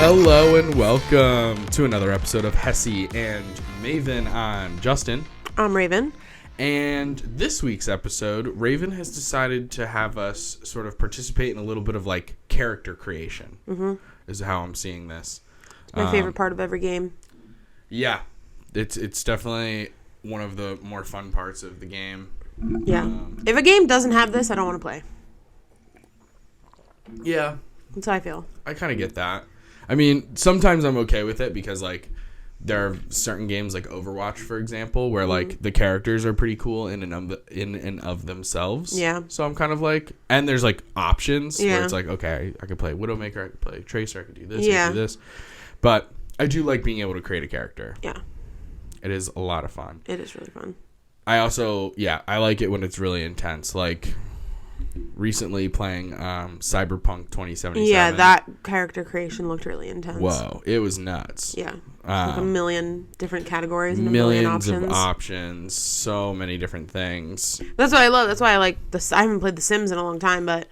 Hello and welcome to another episode of Hessy and Maven. I'm Justin. I'm Raven. And this week's episode, Raven has decided to have us sort of participate in a little bit of like character creation, is how I'm seeing this. It's my favorite part of every game. Yeah, it's definitely one of the more fun parts of the game. Yeah. If a game doesn't have this, I don't want to play. Yeah. That's how I feel. I kind of get that. I mean, sometimes I'm okay with it because, like, there are certain games like Overwatch, for example, where, like, the characters are pretty cool in and of themselves. Yeah. So I'm kind of like... And there's, like, options where Yeah. it's like, okay, I could play Widowmaker, I could play Tracer, I could do this, I Yeah. could do this. But I do like being able to create a character. Yeah. It is a lot of fun. It is really fun. I also... Yeah, I like it when it's really intense. Like... Recently playing Cyberpunk 2077. Yeah, that character creation looked really intense. Whoa, it was nuts. Yeah. Like a million different categories and a million options. Millions of options, so many different things. That's what I love. That's why I like this. I haven't played The Sims in a long time, but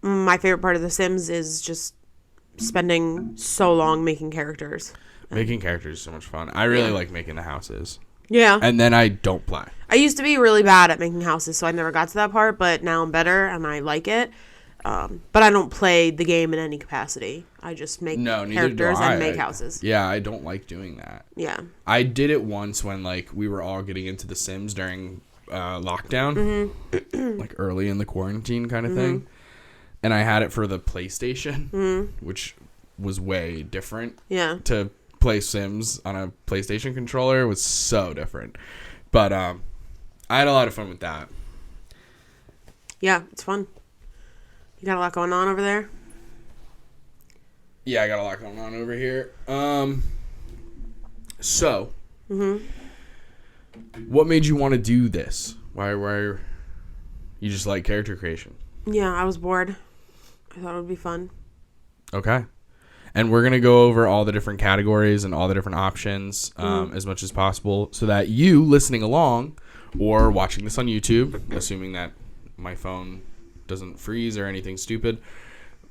my favorite part of The Sims is just spending so long making characters. Making characters is so much fun. I really like making the houses. Yeah. And then I don't play. I used to be really bad at making houses, so I never got to that part, but now I'm better and I like it. But I don't play the game in any capacity. I just make characters and make houses. Yeah, I don't like doing that. Yeah. I did it once when like we were all getting into The Sims during lockdown, like early in the quarantine kind of thing. And I had it for the PlayStation, which was way different. Yeah. To play Sims on a PlayStation controller was so different. But I had a lot of fun with that. Yeah, it's fun. You got a lot going on over there? Yeah, I got a lot going on over here. So, what made you want to do this? Why you just like character creation? Yeah, I was bored. I thought it would be fun. Okay. And we're going to go over all the different categories and all the different options as much as possible so that you listening along or watching this on YouTube, assuming that my phone doesn't freeze or anything stupid,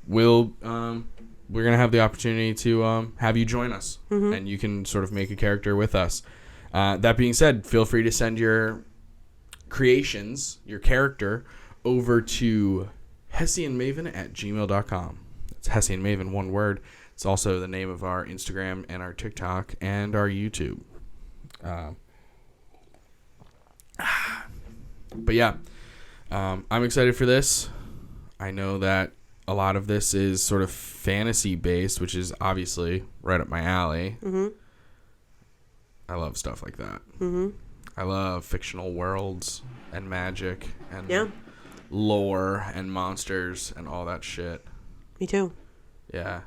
we're going to have the opportunity to have you join us and you can sort of make a character with us. That being said, feel free to send your creations, your character, over to hessyandmaven@gmail.com. It's Hessy and Maven, one word. It's also the name of our Instagram and our TikTok and our YouTube. But yeah, I'm excited for this. I know that a lot of this is sort of fantasy based, which is obviously right up my alley. I love stuff like that. I love fictional worlds and magic and lore and monsters and all that shit. Me too. Yeah.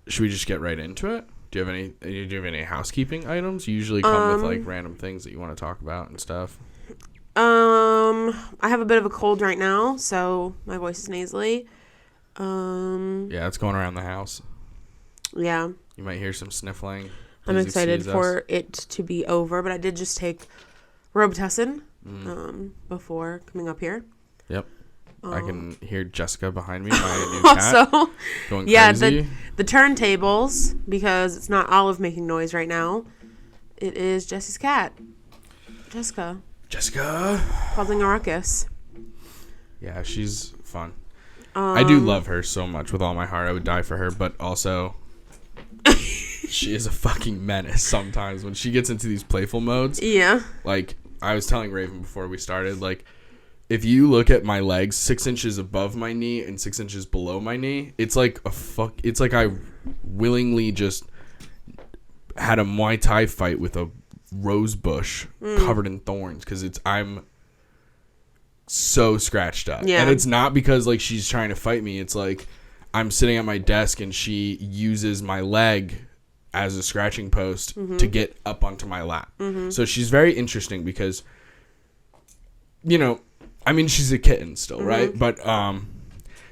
Should we just get right into it? Do you have any housekeeping items? You usually come with like random things that you want to talk about and stuff. I have a bit of a cold right now, so my voice is nasally. Yeah, it's going around the house. Yeah. You might hear some sniffling. I'm excited for it to be over, but I did just take Robitussin before coming up here. Yep. I can hear Jessica behind me, my new cat, also, going crazy. The turntables, because it's not Olive making noise right now. It is Jesse's cat, Jessica, causing a ruckus. Yeah, she's fun. I do love her so much with all my heart. I would die for her, but also she is a fucking menace sometimes when she gets into these playful modes. Yeah. Like, I was telling Raven before we started, like, if you look at my legs 6 inches above my knee and 6 inches below my knee, it's like it's like I willingly just had a Muay Thai fight with a rose bush covered in thorns because I'm so scratched up. Yeah. And it's not because like she's trying to fight me. It's like I'm sitting at my desk and she uses my leg as a scratching post to get up onto my lap. So she's very interesting because, you know, I mean, she's a kitten still, right? But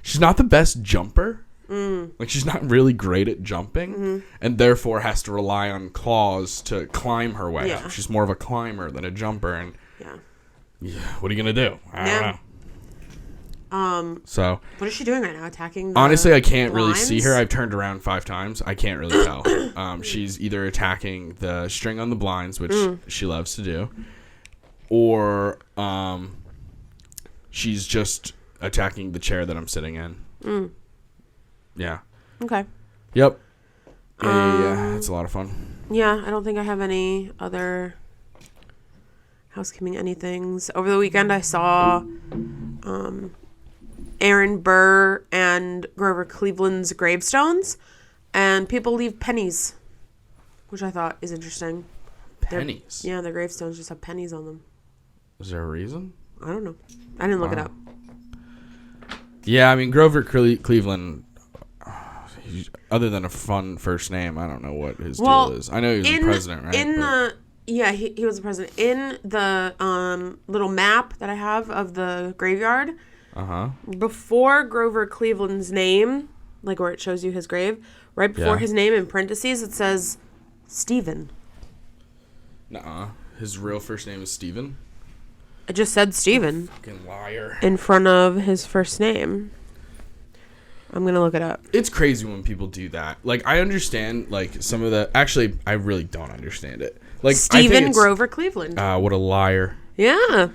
she's not the best jumper. Like, she's not really great at jumping, and therefore has to rely on claws to climb her way up. She's more of a climber than a jumper, and yeah, what are you going to do? I don't know. So what is she doing right now? Attacking? Honestly, I can't blinds? really see her. I've turned around 5 times. I can't really tell. She's either attacking the string on the blinds, which she loves to do, or she's just attacking the chair that I'm sitting in. Yeah. Okay. Yep. Yeah, it's a lot of fun. Yeah, I don't think I have any other housekeeping anythings. Over the weekend, I saw Aaron Burr and Grover Cleveland's gravestones, and people leave pennies, which I thought is interesting. Pennies? Their gravestones just have pennies on them. Is there a reason? I don't know. I didn't look it up. Yeah, I mean, Grover Cleveland, other than a fun first name, I don't know what his deal is. I know he was the president, right? He was the president. In the little map that I have of the graveyard, before Grover Cleveland's name, like where it shows you his grave, right before his name in parentheses, it says Stephen. Nuh-uh. His real first name is Stephen? It just said Stephen. Fucking liar. In front of his first name. I'm going to look it up. It's crazy when people do that. Like, I understand, like, some of the... Actually, I really don't understand it. Like, Stephen Grover Cleveland. What a liar. Yeah.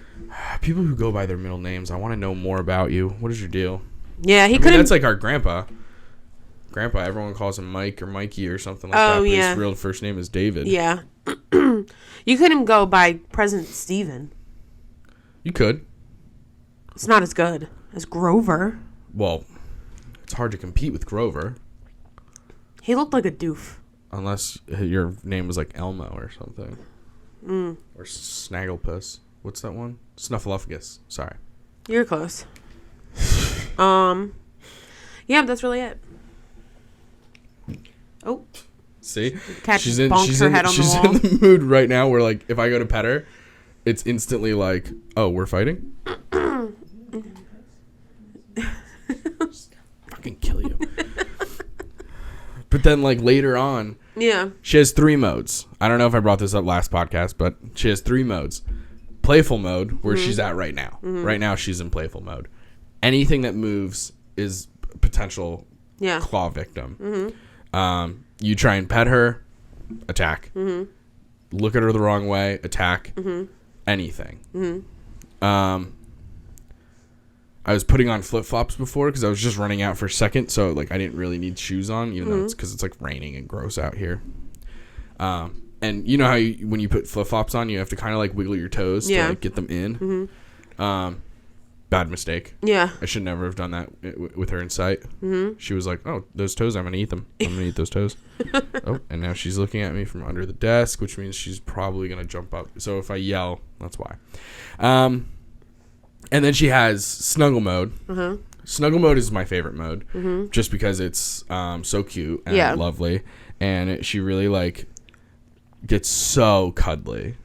People who go by their middle names, I want to know more about you. What is your deal? Yeah, he couldn't... That's like our grandpa. Grandpa, everyone calls him Mike or Mikey or something like that. But his real first name is David. Yeah. You couldn't go by President Stephen. You could. It's not as good as Grover. Well, it's hard to compete with Grover. He looked like a doof. Unless your name was like Elmo or something. Or Snagglepuss. What's that one? Snuffleupagus. Sorry. You're close. Yeah, that's really it. Oh. See? She's in the mood right now where, like, if I go to pet her, it's instantly like, oh, we're fighting? Fucking kill you. But then, like, later on, she has 3 modes. I don't know if I brought this up last podcast, but she has 3 modes. Playful mode, where she's at right now. Right now, she's in playful mode. Anything that moves is potential claw victim. You try and pet her, attack. Look at her the wrong way, attack. Anything. I was putting on flip-flops before because I was just running out for a second, so like I didn't really need shoes on, even though it's because it's like raining and gross out here. And you know how when you put flip-flops on, you have to kind of like wiggle your toes to like get them in. Bad mistake. Yeah. I should never have done that with her in sight. She was like, oh, those toes, I'm going to eat them. I'm going to eat those toes. Oh, and now she's looking at me from under the desk, which means she's probably going to jump up. So if I yell, that's why. And then she has snuggle mode. Snuggle mode is my favorite mode, just because it's so cute and lovely. And she really, like, gets so cuddly.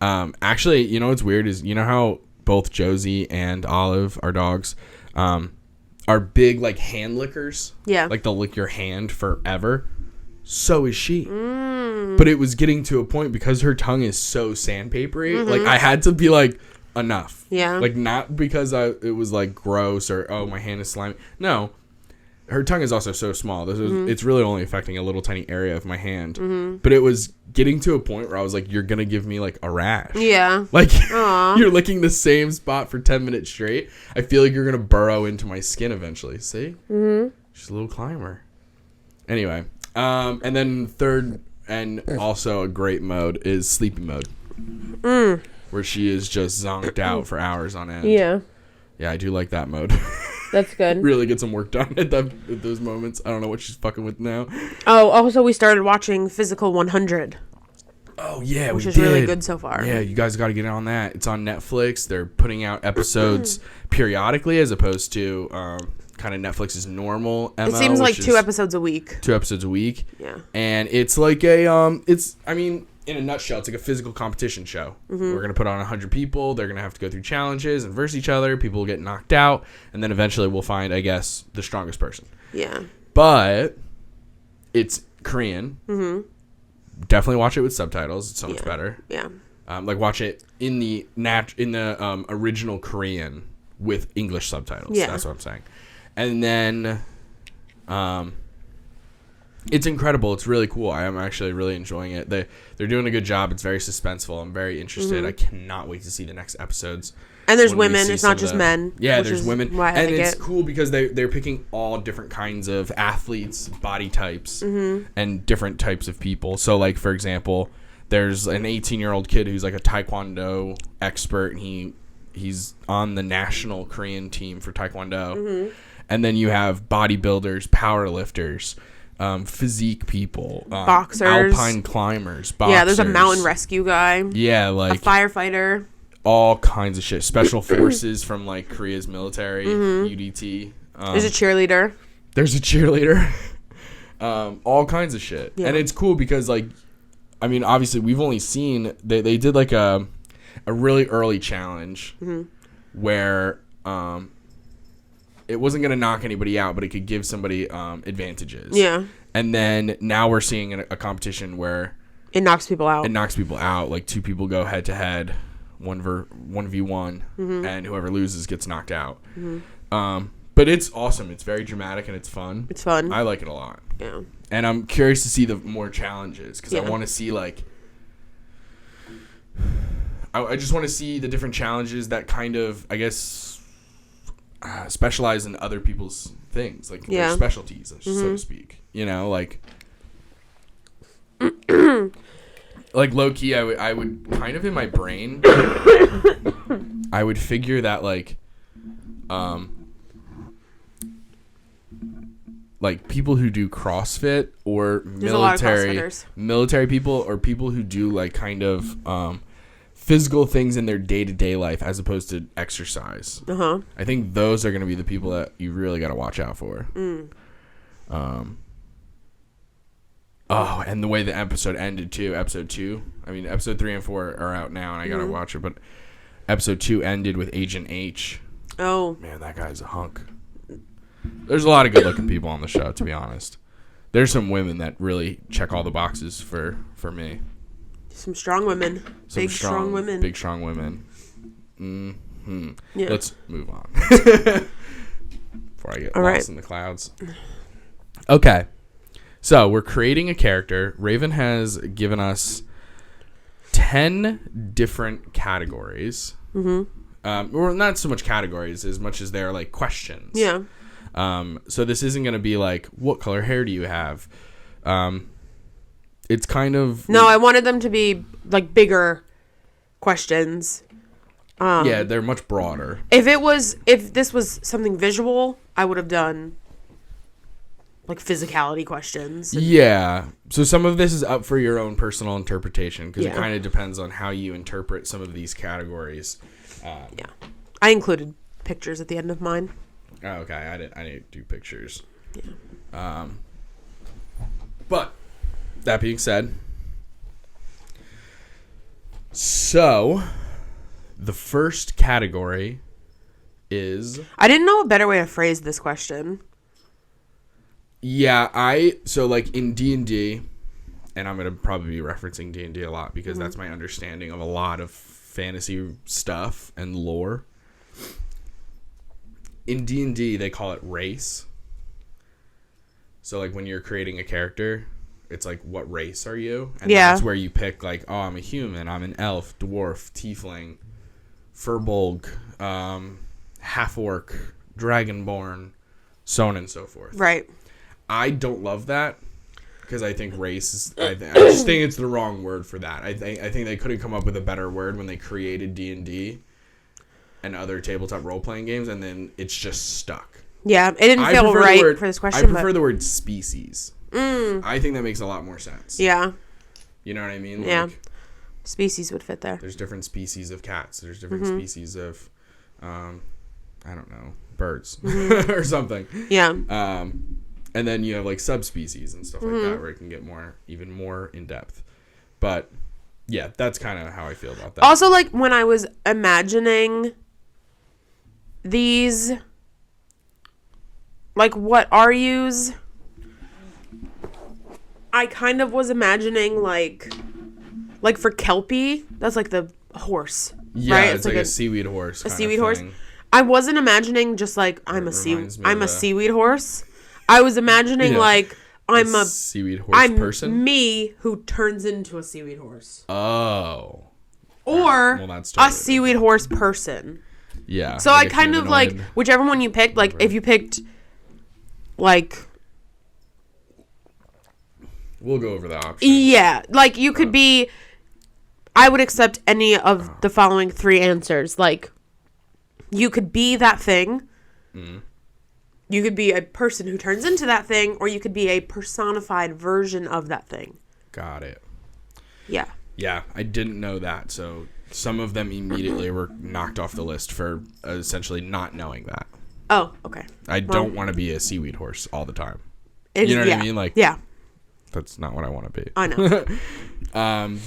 Actually, you know what's weird is, you know how both Josie and Olive, our dogs, are big, like, hand lickers? Yeah. Like, they'll lick your hand forever. So is she. But it was getting to a point, because her tongue is so sandpapery, like, I had to be like, enough. Yeah. Like, not because it was, like, gross or, oh, my hand is slimy. No. Her tongue is also so small. It's really only affecting a little tiny area of my hand. But it was getting to a point where I was like, you're going to give me, like, a rash. Yeah. Like, you're licking the same spot for 10 minutes straight. I feel like you're going to burrow into my skin eventually. See? She's a little climber. Anyway. And then third, and also a great mode, is sleepy mode. Where she is just zonked out for hours on end. Yeah. Yeah, I do like that mode. That's good. Really get some work done at those moments. I don't know what she's fucking with now. Oh, also we started watching Physical 100. Oh, yeah, which is really good so far. Yeah, you guys got to get on that. It's on Netflix. They're putting out episodes periodically as opposed to kind of Netflix's normal MO. It seems like 2 episodes a week. 2 episodes a week. Yeah. And it's like in a nutshell, it's like a physical competition show. We're going to put on 100 people. They're going to have to go through challenges and verse each other. People will get knocked out. And then eventually we'll find, I guess, the strongest person. Yeah. But it's Korean. Definitely watch it with subtitles. It's so much better. Yeah. Like, watch it in the original Korean with English subtitles. Yeah. That's what I'm saying. And then it's incredible. It's really cool. I am actually really enjoying it. They're doing a good job. It's very suspenseful. I'm very interested. I cannot wait to see the next episodes. And there's women. It's not just men. Yeah, there's women. And it's it. cool because they're picking all different kinds of athletes, body types, and different types of people. So, like, for example, there's an 18-year-old kid who's like a Taekwondo expert, and he's on the national Korean team for Taekwondo. And then you have bodybuilders, powerlifters, physique people, boxers, alpine climbers, boxers. Yeah, there's a mountain rescue guy. Yeah, like a firefighter. All kinds of shit. Special forces from like Korea's military, UDT. There's a cheerleader. All kinds of shit. Yeah. And it's cool because, like, I mean, obviously we've only seen they did like a really early challenge where it wasn't going to knock anybody out, but it could give somebody advantages. Yeah. And then now we're seeing a competition where it knocks people out. Like 2 people go head to head, 1v1, and whoever loses gets knocked out. But it's awesome. It's very dramatic and it's fun. It's fun. I like it a lot. Yeah. And I'm curious to see the more challenges because I want to see like. I just want to see the different challenges that kind of, I guess, specialize in other people's things, like their specialties, so to speak. You know, like low key, I would kind of in my brain, I would figure that like people who do CrossFit or military people or people who do like kind of physical things in their day-to-day life as opposed to exercise. I think those are going to be the people that you really got to watch out for. Oh, and the way the episode ended too, episode 2. I mean, episode 3 and 4 are out now and I got to watch it, but episode 2 ended with Agent H. Oh. Man, that guy's a hunk. There's a lot of good-looking people on the show, to be honest. There's some women that really check all the boxes for me. Some strong women. Big strong women. Big strong women. Yeah. Let's move on. Before I get lost in the clouds. Okay. So, we're creating a character. Raven has given us 10 different categories. Or not so much categories as much as they're like questions. Yeah. So this isn't going to be like, what color hair do you have? It's kind of... No, I wanted them to be like bigger questions. Yeah, they're much broader. If this was something visual, I would have done like physicality questions. Yeah. So some of this is up for your own personal interpretation because it kind of depends on how you interpret some of these categories. Yeah. I included pictures at the end of mine. Oh, okay. I didn't do pictures. Yeah. But that being said, so the first category is... I didn't know a better way to phrase this question. Yeah, so like in D&D, and I'm going to probably be referencing D&D a lot because that's my understanding of a lot of fantasy stuff and lore. In D&D, they call it race. So like when you're creating a character, it's like, what race are you? And that's where you pick like, oh, I'm a human, I'm an elf, dwarf, tiefling, furbolg, half-orc, dragonborn, so on and so forth. Right. I don't love that because I think race is... I just think it's the wrong word for that. I think they could have come up with a better word when they created D&D and other tabletop role-playing games, and then it's just stuck. Yeah, it didn't feel right for this question. I prefer the word species. I think that makes a lot more sense. Yeah. You know what I mean? Yeah. Like, species would fit there. There's different species of cats. There's different species of, I don't know, birds or something. Yeah. And then you have like subspecies and stuff like that where it can get even more in depth. But yeah, that's kind of how I feel about that. Also, like when I was imagining these, like what are yous, I kind of was imagining like for Kelpie, that's like the horse. Yeah, right? it's like a seaweed horse. A seaweed horse. I wasn't imagining just like I'm a seaweed horse. I was imagining like I'm a seaweed horse person. Me who turns into a seaweed horse. Oh. Or a seaweed horse person. Yeah. So I kind of like whichever one you picked. Like if you picked like. We'll go over the options. Yeah, like you could be. I would accept any of the following 3 answers. Like, you could be that thing. Mm. You could be a person who turns into that thing, or you could be a personified version of that thing. Got it. Yeah. Yeah, I didn't know that. So some of them immediately were knocked off the list for essentially not knowing that. Oh, okay. I don't want to be a seaweed horse all the time. You know what I mean? Like, yeah. That's not what I want to be. I know.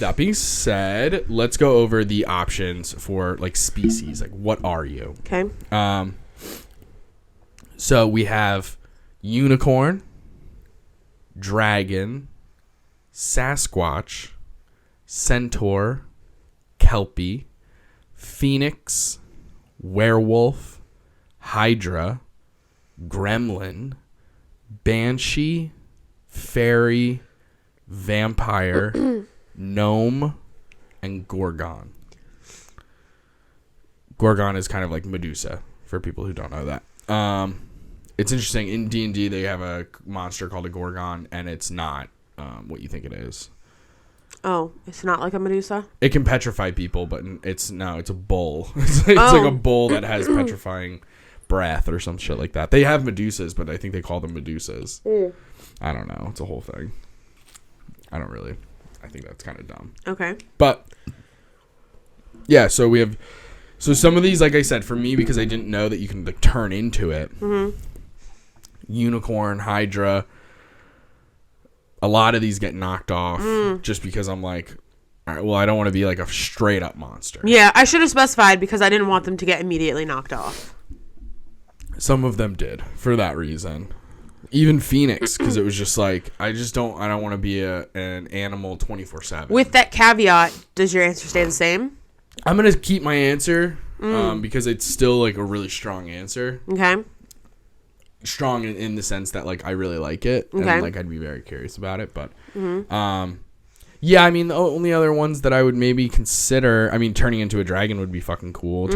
That being said, let's go over the options for like species. Like, what are you? Okay. So we have unicorn, dragon, Sasquatch, centaur, kelpie, phoenix, werewolf, hydra, gremlin, banshee, fairy, vampire, gnome, and gorgon. Gorgon is kind of like Medusa, for people who don't know that. It's interesting. In D&D, they have a monster called a gorgon, and it's not what you think it is. Oh, it's not like a Medusa? It can petrify people, but it's a bull. It's like a bull that has petrifying breath or some shit like that. They have Medusas, but I think they call them Medusas. I don't know. It's a whole thing. I think that's kind of dumb. Okay. But yeah, so some of these, like I said, for me, because I didn't know that you can like turn into it. Mm-hmm. Unicorn, hydra. A lot of these get knocked off just because I'm like, all right, well, I don't want to be like a straight up monster. Yeah, I should have specified because I didn't want them to get immediately knocked off. Some of them did for that reason. Even Phoenix, because it was just like, I don't want to be an animal 24/7. With that caveat, does your answer stay the same? I'm going to keep my answer because it's still like a really strong answer. Okay. Strong in the sense that like I really like it. Okay. And like I'd be very curious about it. But yeah, I mean, the only other ones that I would maybe consider, I mean, turning into a dragon would be fucking cool.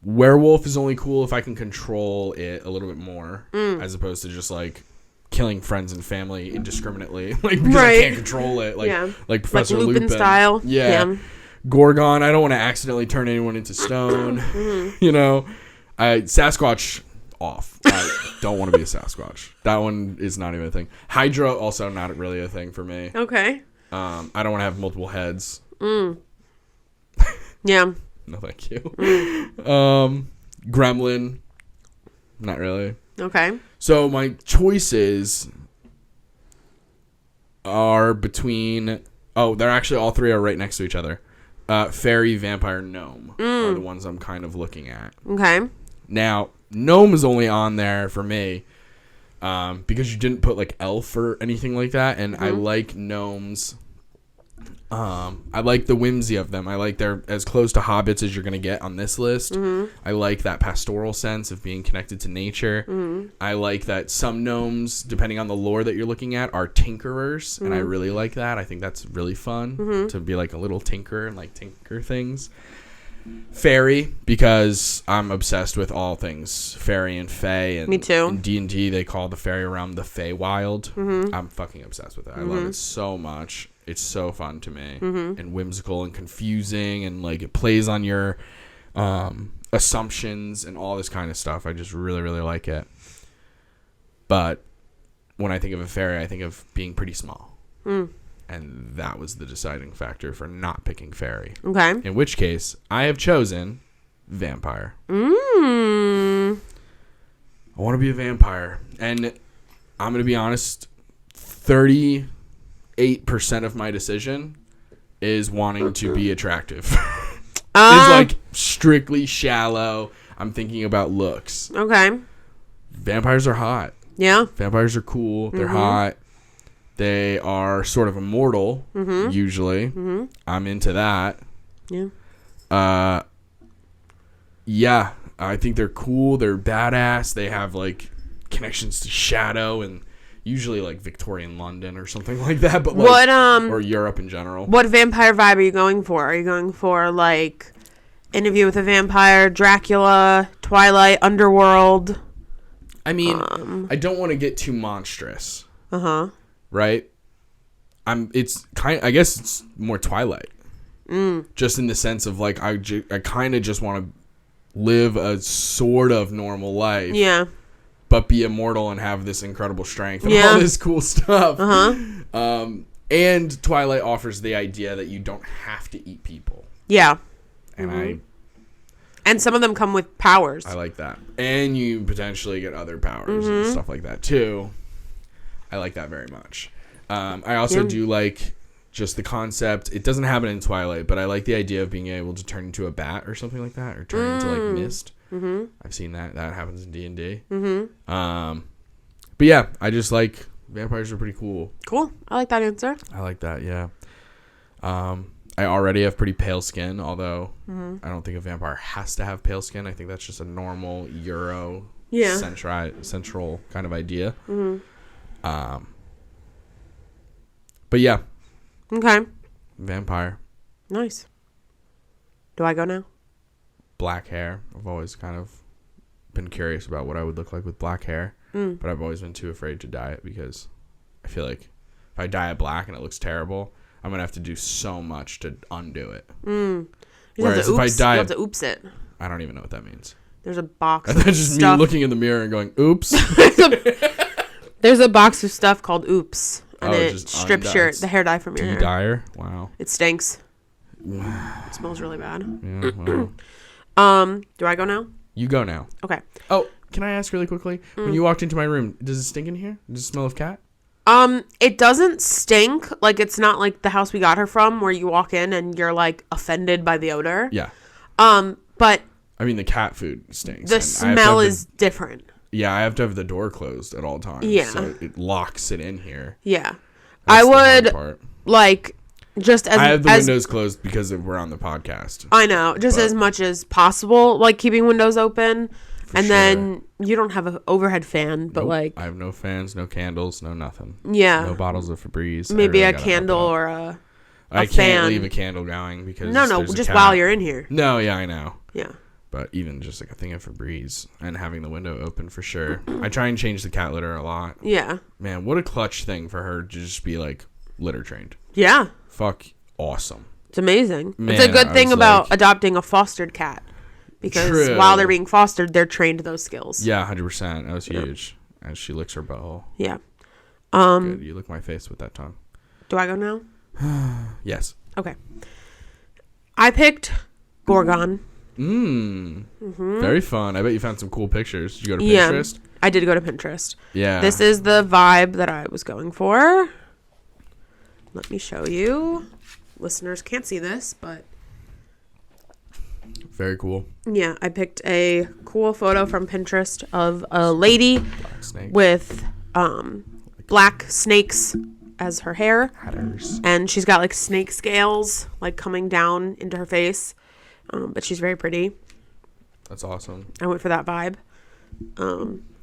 Werewolf is only cool if I can control it a little bit more, as opposed to just like killing friends and family indiscriminately, like because I can't control it, like Professor Lupin style. Yeah. Gorgon, I don't want to accidentally turn anyone into stone. You know, Sasquatch off. I don't want to be a Sasquatch. That one is not even a thing. Hydra also not really a thing for me. Okay. I don't want to have multiple heads. Yeah. No, thank you. Gremlin, not really. Okay. So my choices are between. Oh, they're actually all 3 are right next to each other. Fairy, vampire, gnome are the ones I'm kind of looking at. Okay. Now, gnome is only on there for me because you didn't put like elf or anything like that, and I like gnomes. I like the whimsy of them. I like they're as close to hobbits as you're going to get on this list. I like that pastoral sense of being connected to nature. I like that some gnomes, depending on the lore that you're looking at, are tinkerers, and I really like that. I think that's really fun to be like a little tinker and like tinker things. Fairy, because I'm obsessed with all things fairy and fae. And me too. In D&D, they call the fairy realm the Feywild. I'm fucking obsessed with it. I love it so much. It's so fun to me and whimsical and confusing, and like it plays on your assumptions and all this kind of stuff. I just really, really like it. But when I think of a fairy, I think of being pretty small. And that was the deciding factor for not picking fairy. Okay. In which case, I have chosen vampire. I want to be a vampire. And I'm going to be honest, 38% of my decision is wanting to be attractive. It's like strictly shallow. I'm thinking about looks. Okay. Vampires are hot. Yeah. Vampires are cool. They're hot. They are sort of immortal, usually. I'm into that. Yeah. Yeah, I think they're cool. They're badass. They have like connections to Shadow and usually like Victorian London or something like that. But like, or Europe in general. What vampire vibe are you going for? Are you going for like Interview with a Vampire, Dracula, Twilight, Underworld? I mean, I don't want to get too monstrous. Uh-huh. Right? I guess it's more Twilight. Just in the sense of like I kind of just want to live a sort of normal life. Yeah. But be immortal and have this incredible strength and all this cool stuff. Uh-huh. And Twilight offers the idea that you don't have to eat people. Yeah. And and some of them come with powers. I like that. And you potentially get other powers and stuff like that too. I like that very much. I also do like just the concept. It doesn't happen in Twilight, but I like the idea of being able to turn into a bat or something like that, or turn into like mist. I've seen that happens in D&D. But yeah, I just like vampires are pretty cool. Cool. I like that answer. I like that. Yeah. I already have pretty pale skin, although I don't think a vampire has to have pale skin. I think that's just a normal Euro central kind of idea. But yeah. Okay. Vampire. Nice. Do I go now? Black hair. I've always kind of been curious about what I would look like with black hair. But I've always been too afraid to dye it because I feel like if I dye it black and it looks terrible, I'm going to have to do so much to undo it. Whereas if I dye you have to oops it. I don't even know what that means. There's a box of just stuff. Me looking in the mirror and going, oops. There's a box of stuff called oops. And it strips the hair dye from your hair. De-dyer? Wow. It stinks. It smells really bad. Yeah, well. Do I go now? You go now. Okay. Oh, can I ask really quickly? When you walked into my room, does it stink in here? Does it smell of cat? It doesn't stink. Like, it's not like the house we got her from where you walk in and you're, like, offended by the odor. Yeah. But... I mean, the cat food stinks. The smell is different. Yeah, I have to have the door closed at all times. Yeah. So it locks it in here. Yeah. That's I would, like, just as... I have the windows closed because we're on the podcast. I know. Just as much as possible, like, keeping windows open. And then you don't have an overhead fan, but like... I have no fans, no candles, no nothing. Yeah. No bottles of Febreze. Maybe a candle or a I fan. Can't leave a candle going because No, just while you're in here. No, yeah, I know. Yeah. But even just like a thing of Febreze and having the window open for sure. I try and change the cat litter a lot. Yeah. Man, what a clutch thing for her to just be like litter trained. Yeah. Fuck awesome. It's amazing. Man, it's a good thing about adopting a fostered cat. Because while they're being fostered, they're trained those skills. Yeah, 100%. That was huge. And she licks her butthole. Yeah. Good. You lick my face with that tongue. Do I go now? Yes. Okay. I picked Gorgon. Very fun. I bet you found some cool pictures. Did you go to Pinterest? Yeah, I did go to Pinterest. Yeah. This is the vibe that I was going for. Let me show you. Listeners can't see this, but... Very cool. Yeah, I picked a cool photo from Pinterest of a lady with black snakes as her hair. Hatters. And she's got like snake scales like coming down into her face. But she's very pretty. That's awesome. I went for that vibe.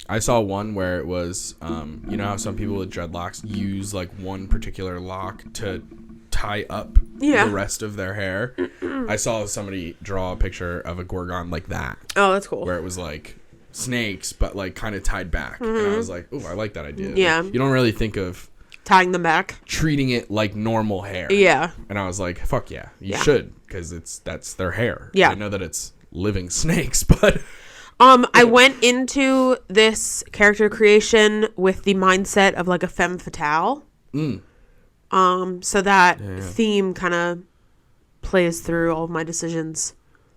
I saw one where it was, you know how some people with dreadlocks use like one particular lock to tie up the rest of their hair. I saw somebody draw a picture of a Gorgon like that. Oh, that's cool. Where it was like snakes, but like kind of tied back. And I was like, oh, I like that idea. Yeah. Like, you don't really think of tying them back, treating it like normal hair. Yeah. And I was like, fuck yeah, you should, because that's their hair. Yeah. I know that it's living snakes, but I went into this character creation with the mindset of like a femme fatale. So that theme kind of plays through all of my decisions.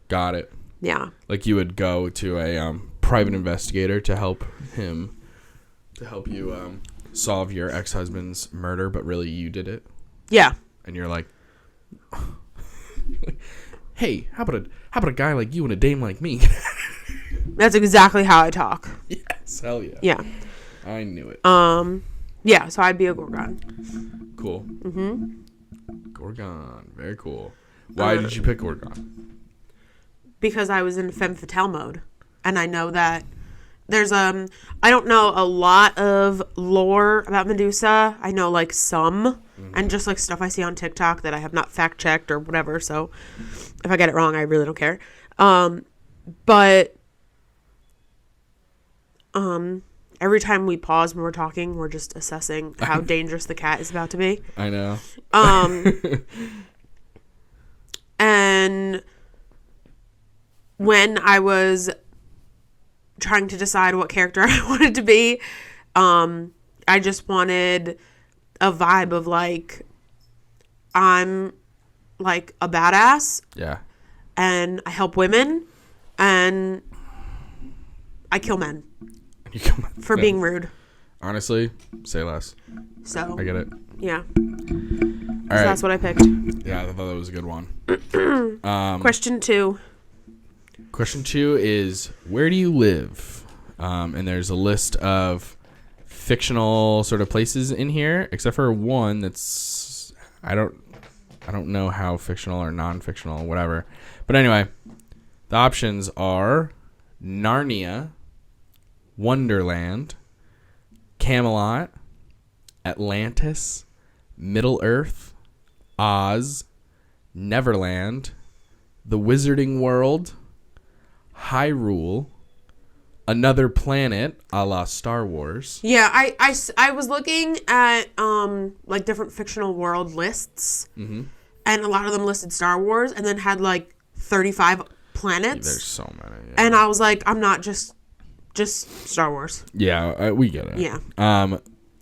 Got it. Yeah. Like you would go to a private investigator to help you solve your ex-husband's murder, but really you did it. Yeah. And you're like, hey, how about a guy like you and a dame like me? That's exactly how I talk. Yes, hell yeah. Yeah. I knew it. Yeah, so I'd be a Gorgon. Cool. Gorgon, very cool. Why did you pick Gorgon? because I was in femme fatale mode. And I know that there's, I don't know a lot of lore about Medusa. I know, like, some. And just, like, stuff I see on TikTok that I have not fact-checked or whatever. So, if I get it wrong, I really don't care. But every time we pause when we're talking, we're just assessing how dangerous the cat is about to be. I know. And when I was trying to decide what character I wanted to be, I just wanted a vibe of, like, I'm, like, a badass. Yeah. And I help women. And I kill men. For being rude. Honestly, say less. So. I get it. Yeah. All right. That's what I picked. Yeah, I thought that was a good one. Question 2. Question 2 is, where do you live? And there's a list of fictional sort of places in here, except for one that's I don't know how fictional or non-fictional, whatever. But anyway, the options are Narnia, Wonderland, Camelot, Atlantis, Middle-earth, Oz, Neverland, The Wizarding World, Hyrule, Another Planet, a la Star Wars. Yeah, I was looking at like different fictional world lists, and a lot of them listed Star Wars, and then had like 35 planets. There's so many. Yeah. And I was like, I'm not just Star Wars. Yeah, we get it. Yeah.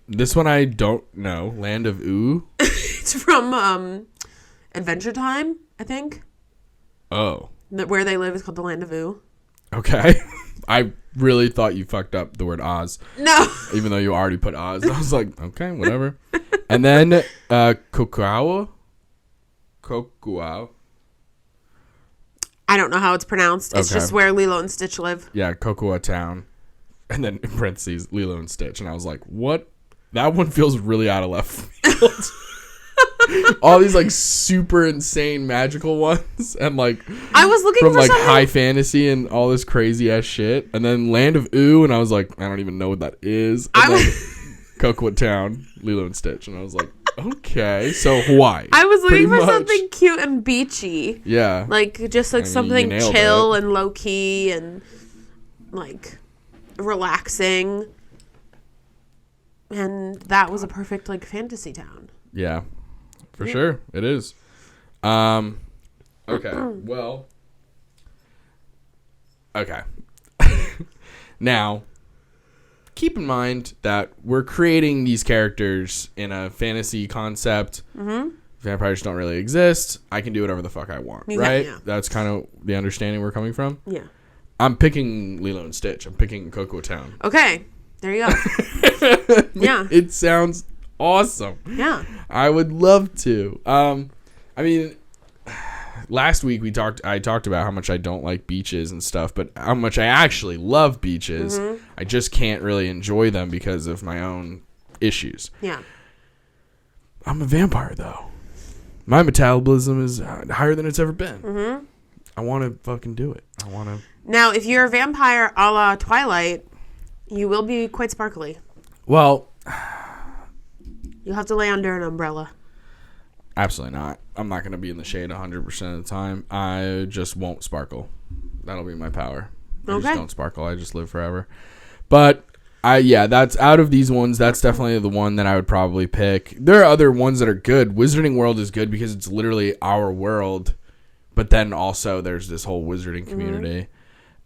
This one I don't know. Land of Ooh. It's from Adventure Time, I think. Oh. Where they live is called the Land of Ooh. Okay. I really thought you fucked up the word Oz. No. Even though you already put Oz. I was like, okay, whatever. And then Kokuau. I don't know how it's pronounced. It's just where Lilo and Stitch live. Yeah, Kokoa Town. And then in parentheses, Lilo and Stitch. And I was like, what? That one feels really out of left field. All these like super insane magical ones, and like I was looking from for like something. high fantasy and all this crazy ass shit, and then Land of Ooh, and I was like, I don't even know what that is. And then Cocoa Town, Lilo and Stitch, and I was like, okay, so Hawaii. I was looking for something cute and beachy. Yeah, like just like something chill and low key and like relaxing, and that was a perfect like fantasy town. Yeah. For sure, it is. Okay, well. Okay. Now, keep in mind that we're creating these characters in a fantasy concept. Vampires don't really exist. I can do whatever the fuck I want, right? Yeah. That's kind of the understanding we're coming from. Yeah. I'm picking Lilo and Stitch. I'm picking Cocoa Town. Okay, there you go. Yeah. It sounds awesome. Yeah. I would love to. I mean, last week I talked about how much I don't like beaches and stuff, but how much I actually love beaches. I just can't really enjoy them because of my own issues. Yeah. I'm a vampire though. My metabolism is higher than it's ever been. I want to fucking do it. I want to. Now, if you're a vampire a la Twilight, you will be quite sparkly. Well, you'll have to lay under an umbrella. Absolutely not. I'm not going to be in the shade 100% of the time. I just won't sparkle. That'll be my power. I just don't sparkle. I just live forever. But that's out of these ones. That's definitely the one that I would probably pick. There are other ones that are good. Wizarding World is good because it's literally our world. But then also there's this whole wizarding community.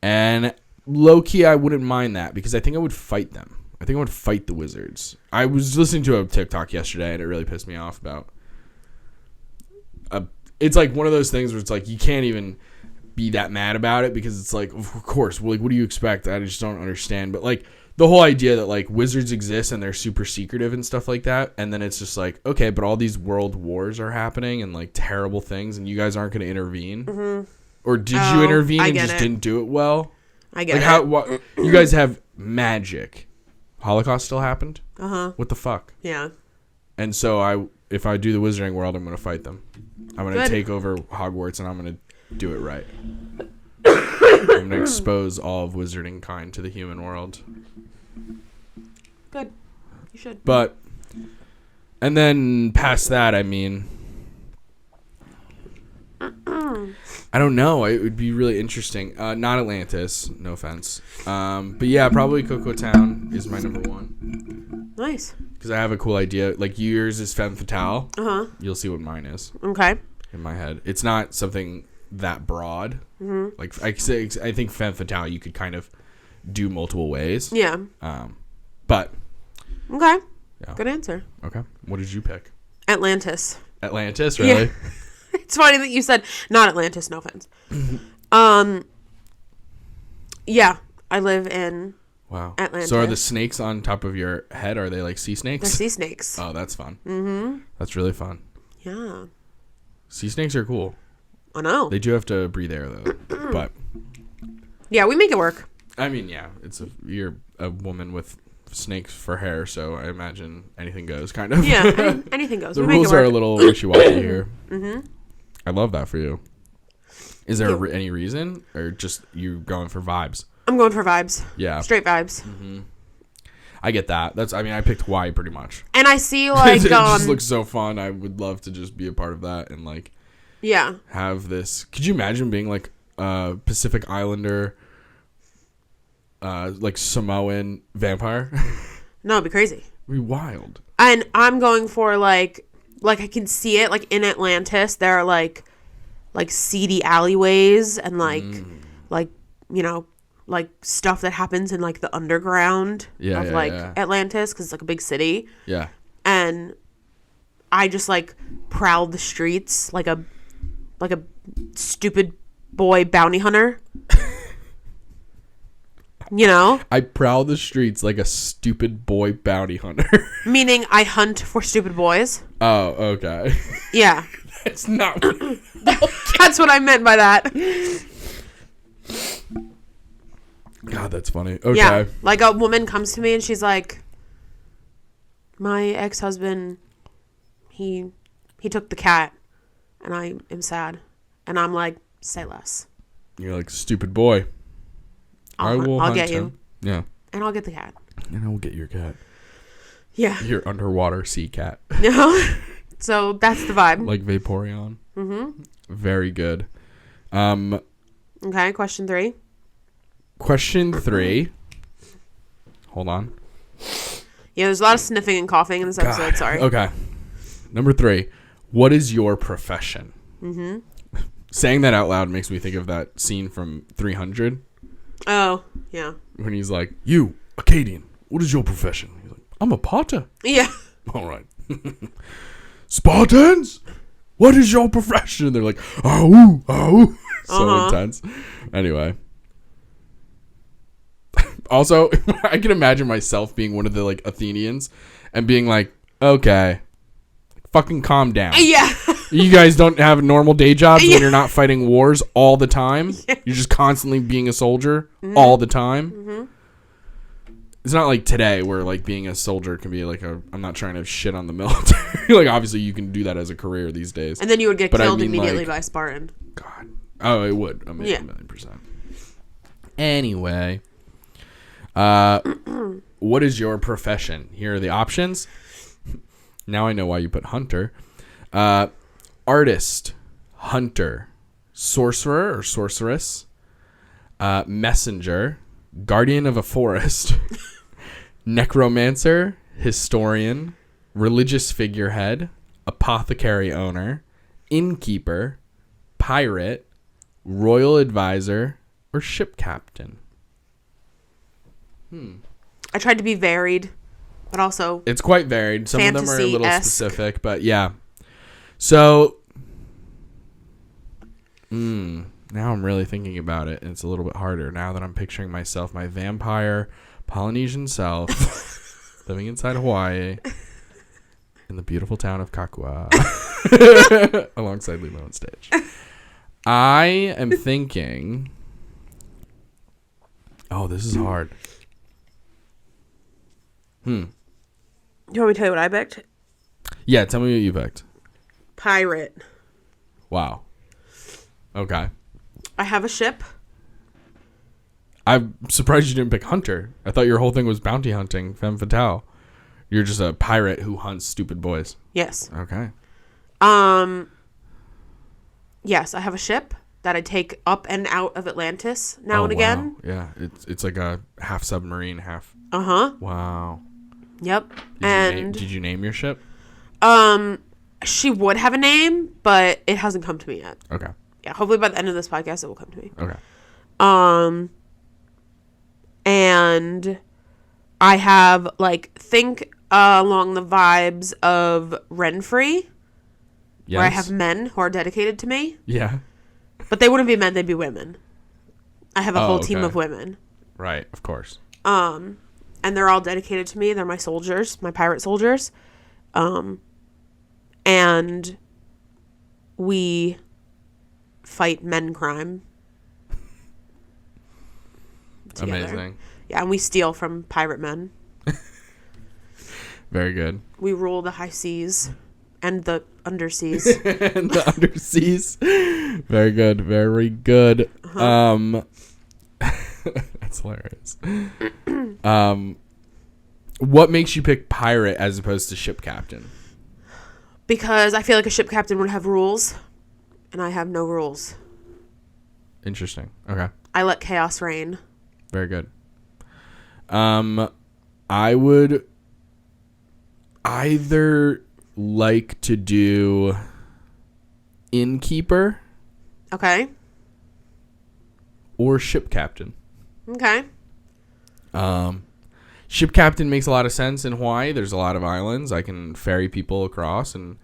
And low-key, I wouldn't mind that because I think I would fight them. I think I would fight the wizards. I was listening to a TikTok yesterday, and it really pissed me off about... it's like one of those things where it's like you can't even be that mad about it because it's like, of course, like, what do you expect? I just don't understand. But like the whole idea that like wizards exist and they're super secretive and stuff like that, and then it's just like, okay, but all these world wars are happening and like terrible things, and you guys aren't going to intervene, or did you intervene and just didn't do it well? I get it. What you guys have magic. Holocaust still happened? What the fuck? Yeah. And so if I do the Wizarding World, I'm going to fight them. I'm going to take over Hogwarts, and I'm going to do it right. I'm gonna expose all of wizarding kind to the human world. Good. You should. But, and then past that, I mean, I don't know. It would be really interesting. Not Atlantis, no offense. But yeah, probably Cocoa Town is my number one. Nice. Because I have a cool idea. Like yours is Femme Fatale. Uh-huh. You'll see what mine is. Okay. In my head. It's not something that broad. Mm-hmm. Like I think Femme Fatale you could kind of do multiple ways. Yeah. But. Okay. Yeah. Good answer. Okay. What did you pick? Atlantis. Atlantis, really? Yeah. It's funny that you said not Atlantis, no offense. Yeah, I live in Atlantis. So are the snakes on top of your head, are they like sea snakes? They're sea snakes. Oh, that's fun. Mm-hmm. That's really fun. Yeah. Sea snakes are cool. I know. They do have to breathe air though. But yeah, we make it work. I mean, yeah, you're a woman with snakes for hair, so I imagine anything goes, kind of. Yeah, anything goes. The rules are a little wishy-washy here. Mm-hmm. I love that for you. Is there any reason, or just you going for vibes? I'm going for vibes. Yeah, straight vibes. Mm-hmm. I get that. I picked Hawaii pretty much. And I see like it just looks so fun. I would love to just be a part of that and like, yeah, have this. Could you imagine being like a Pacific Islander? Like Samoan vampire. No, it'd be crazy. It'd be wild. And I'm going for like I can see it like in Atlantis. There are like seedy alleyways and like you know like stuff that happens in like the underground of Atlantis because it's like a big city. Yeah. And I just like prowled the streets like a stupid boy bounty hunter. You know? I prowl the streets like a stupid boy bounty hunter. Meaning I hunt for stupid boys. Oh, okay. Yeah. That's not That's what I meant by that. God, that's funny. Okay. Yeah. Like a woman comes to me and she's like, my ex-husband, he took the cat and I am sad. And I'm like, say less. You're like, stupid boy. I'll get you. Yeah. And I'll get the cat. And I will get your cat. Yeah. Your underwater sea cat. No. So that's the vibe. Like Vaporeon. Mm-hmm. Very good. Okay, question 3. Question 3. Hold on. Yeah, there's a lot of sniffing and coughing in this episode. Sorry. Okay. Number 3. What is your profession? Mm-hmm. Saying that out loud makes me think of that scene from 300. Oh, yeah. When he's like, you, Acadian, what is your profession? He's like, I'm a potter. Yeah. All right. Spartans, what is your profession? And they're like, oh. So intense. Anyway. Also, I can imagine myself being one of the like Athenians and being like, okay, fucking calm down. Yeah. You guys don't have normal day jobs when you're not fighting wars all the time. Yeah. You're just constantly being a soldier all the time. Mm-hmm. It's not like today where like being a soldier can be like I'm not trying to shit on the military. Like obviously you can do that as a career these days. And then you would get killed immediately by a Spartan. God. Oh, it would. A million percent. Anyway. What is your profession? Here are the options. Now I know why you put hunter. Artist, hunter, sorcerer or sorceress, messenger, guardian of a forest, necromancer, historian, religious figurehead, apothecary owner, innkeeper, pirate, royal advisor, or ship captain. I tried to be varied, but also it's quite varied. Some of them are a little fantasy-esque. specific, but yeah. So now I'm really thinking about it, and it's a little bit harder now that I'm picturing myself, my vampire Polynesian self, living inside Hawaii in the beautiful town of Kakua, alongside Limo on stage. I am thinking, oh, this is hard. Do you want me to tell you what I picked? Yeah, tell me what you picked. Pirate. Wow. Okay. I have a ship. I'm surprised you didn't pick hunter. I thought your whole thing was bounty hunting, femme fatale. You're just a pirate who hunts stupid boys. Yes. Okay. Yes, I have a ship that I take up and out of Atlantis now and again. Wow. Yeah, it's like a half submarine, half. Wow. Yep. Did you name your ship? She would have a name, but it hasn't come to me yet. Okay. Yeah, hopefully by the end of this podcast it will come to me. Okay. And I have think along the vibes of Renfrey, Yes. where I have men who are dedicated to me. Yeah. But they wouldn't be men, they'd be women. I have a whole team okay. of women. Right, of course. And they're all dedicated to me. They're my soldiers, my pirate soldiers. And we fight men crime together. Amazing. Yeah, and we steal from pirate men. Very good. We rule the high seas and the underseas. And the underseas. Very good. Very good. That's hilarious. What makes you pick pirate as opposed to ship captain? Because I feel like a ship captain would have rules, and I have no rules. Interesting. Okay. I let chaos reign. Very good. I would either like to do innkeeper Okay. or ship captain. Okay. Ship captain makes a lot of sense in Hawaii. There's a lot of islands. I can ferry people across, and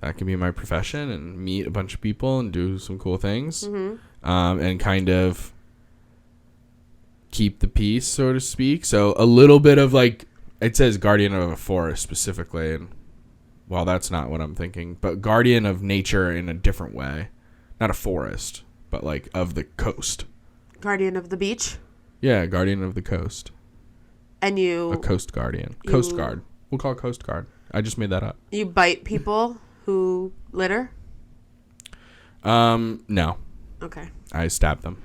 that can be my profession, and meet a bunch of people and do some cool things. And kind of keep the peace, so to speak. So a little bit of it says guardian of a forest specifically, and well, that's not what I'm thinking, but guardian of nature in a different way. Not a forest, but of the coast. Guardian of the beach. Yeah, guardian of the coast. And A coast guardian. Coast guard. We'll call it coast guard. I just made that up. You bite people who litter? No. Okay. I stab them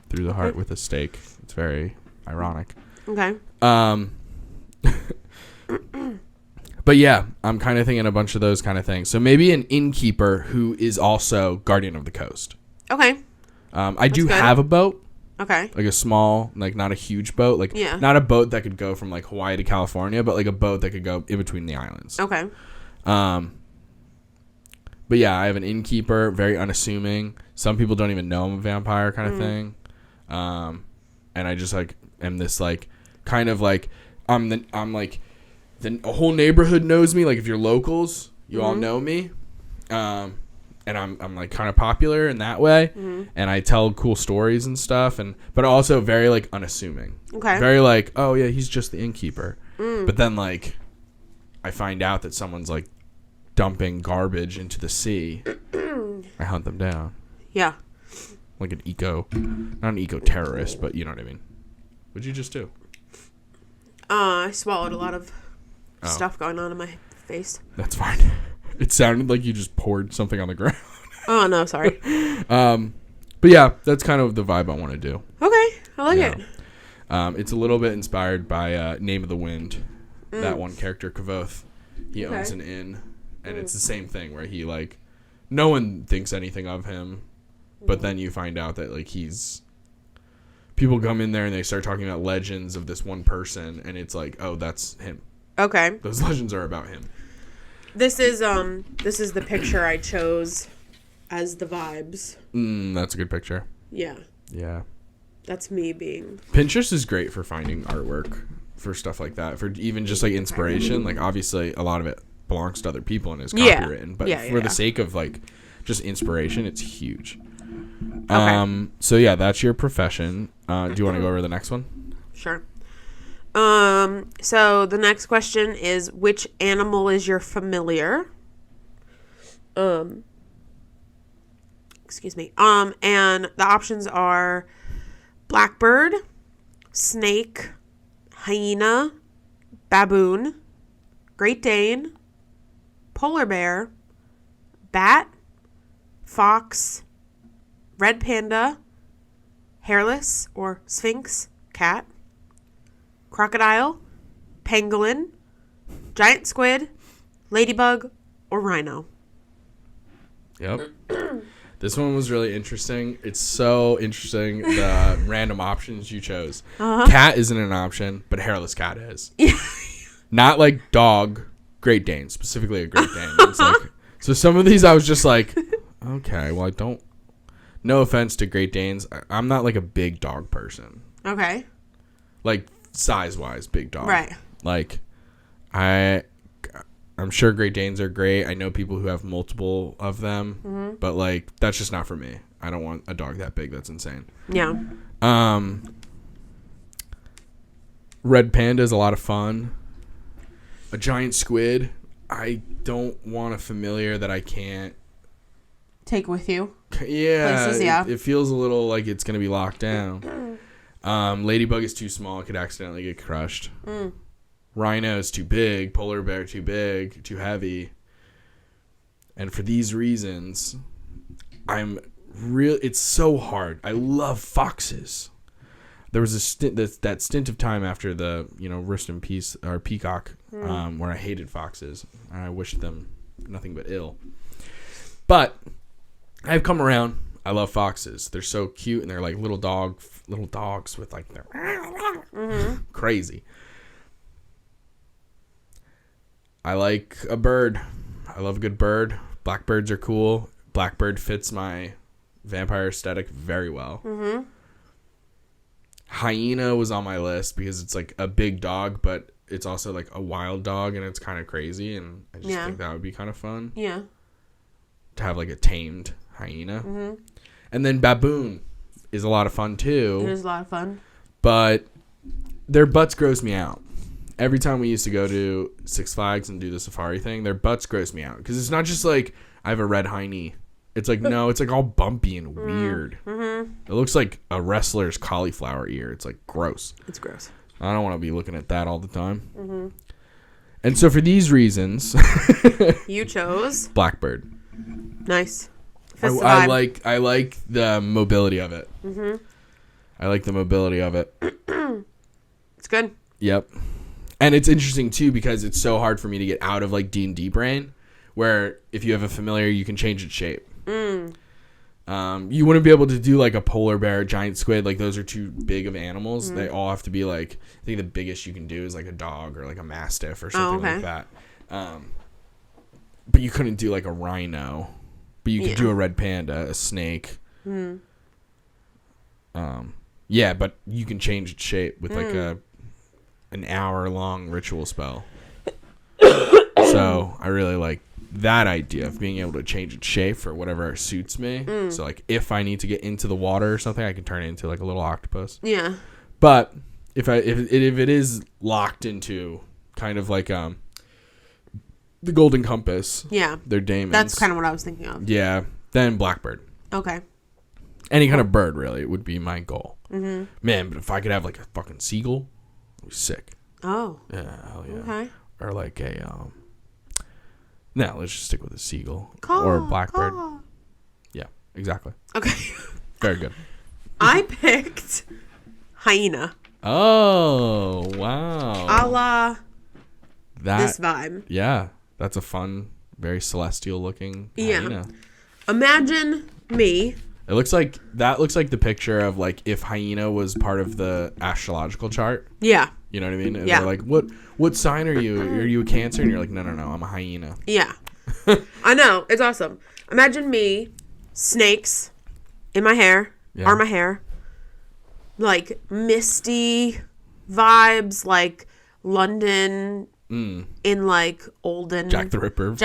through the heart with a stake. It's very ironic. Okay. But yeah, I'm kind of thinking a bunch of those kind of things. So maybe an innkeeper who is also guardian of the coast. Okay. I do have a boat. Okay. Like a small, not a huge boat. Yeah. Not a boat that could go from Hawaii to California, but a boat that could go in between the islands. Okay. But yeah, I have an innkeeper, very unassuming. Some people don't even know I'm a vampire kind of thing. And I just am this kind of the whole neighborhood knows me. If you're locals, you all know me. And I'm kind of popular in that way, and I tell cool stories and stuff, but also very unassuming. Okay. Very oh yeah, he's just the innkeeper. But then I find out that someone's dumping garbage into the sea. I hunt them down. Yeah. Not an eco terrorist, but you know what I mean. What'd you just do? I swallowed a lot of stuff going on in my face. That's fine. It sounded like you just poured something on the ground. Oh, no, sorry. But yeah, that's kind of the vibe I want to do. Okay, I like it. It's a little bit inspired by Name of the Wind. That one character, Kavoth. He owns an inn, and it's the same thing where he no one thinks anything of him, but then you find out that he's. People come in there and they start talking about legends of this one person, and it's oh, that's him. Okay. Those legends are about him. This is the picture I chose as the vibes. That's a good picture. Yeah. Yeah. That's me being. Pinterest is great for finding artwork, for stuff like that, for even just inspiration. Obviously a lot of it belongs to other people and is copywritten, but for the sake of just inspiration, it's huge. Okay. So yeah, that's your profession. Do you want to go over the next one? Sure. So the next question is, which animal is your familiar? Excuse me. And the options are blackbird, snake, hyena, baboon, Great Dane, polar bear, bat, fox, red panda, hairless or sphinx, cat, crocodile, pangolin, giant squid, ladybug, or rhino. Yep. This one was really interesting. It's so interesting, the random options you chose. Cat isn't an option, but hairless cat is. Not like dog, Great Dane, specifically a Great Dane. It's like, so some of these I was just like, okay, well, I don't. No offense to Great Danes. I'm not like a big dog person. Okay. Like size-wise, big dog. Right. Like, I'm sure Great Danes are great. I know people who have multiple of them, but like that's just not for me. I don't want a dog that big. That's insane. Yeah. Red panda is a lot of fun. A giant squid. I don't want a familiar that I can't take with you. Yeah. Places, yeah. It feels a little like it's gonna be locked down. Ladybug is too small. It could accidentally get crushed. Rhino is too big, polar bear too big, too heavy. And for these reasons, it's so hard. I love foxes. There was a that stint of time after the, rest in peace, or peacock, where I hated foxes. And I wished them nothing but ill. But I've come around. I love foxes. They're so cute, and they're like little dogs with like they're crazy. I like a bird. I love a good bird. Blackbirds are cool. Blackbird fits my vampire aesthetic very well. Hyena was on my list because it's like a big dog, but it's also like a wild dog, and it's kind of crazy, and I just think that would be kind of fun. Yeah. To have like a tamed hyena. And then baboon is a lot of fun too. It is a lot of fun. But their butts gross me out. Every time we used to go to Six Flags and do the safari thing, their butts gross me out. Because it's not just like, I have a red hiney. It's like, no, it's like all bumpy and weird. It looks like a wrestler's cauliflower ear. It's like gross. It's gross. I don't want to be looking at that all the time. And so for these reasons... You chose? Blackbird. Nice. I like the mobility of it. I like the mobility of it. It's good. Yep. And it's interesting too because it's so hard for me to get out of like D&D brain, where if you have a familiar, you can change its shape. You wouldn't be able to do like a polar bear, giant squid. Like those are too big of animals. They all have to be like, I think the biggest you can do is like a dog or like a mastiff or something like that. But you couldn't do like a rhino. But you could do a red panda, a snake. Yeah, but you can change its shape with like an hour-long ritual spell. So I really like that idea of being able to change its shape for whatever suits me. So like if I need to get into the water or something, I can turn it into like a little octopus. Yeah. But if it is locked into kind of like the Golden Compass, they're daemons. That's kind of what I was thinking of. Yeah, then Blackbird. Okay. Any kind of bird really would be my goal. Man, but if I could have like a fucking seagull, it'd be sick. Oh. Yeah, hell yeah. Okay. Or like a no, let's just stick with a seagull Caw, or a blackbird. caw. Yeah, exactly. Okay. Very good. I picked hyena. Oh, wow. A la that, this vibe. Yeah, that's a fun, very celestial looking hyena. Imagine me. It looks like the picture of like if hyena was part of the astrological chart. Yeah. You know what I mean? And Yeah. they're like, what sign are you? Are you a Cancer? And you're like, no, I'm a hyena. Yeah. I know. It's awesome. Imagine me, snakes in my hair, are my hair, like misty vibes, like London in like olden Jack the Ripper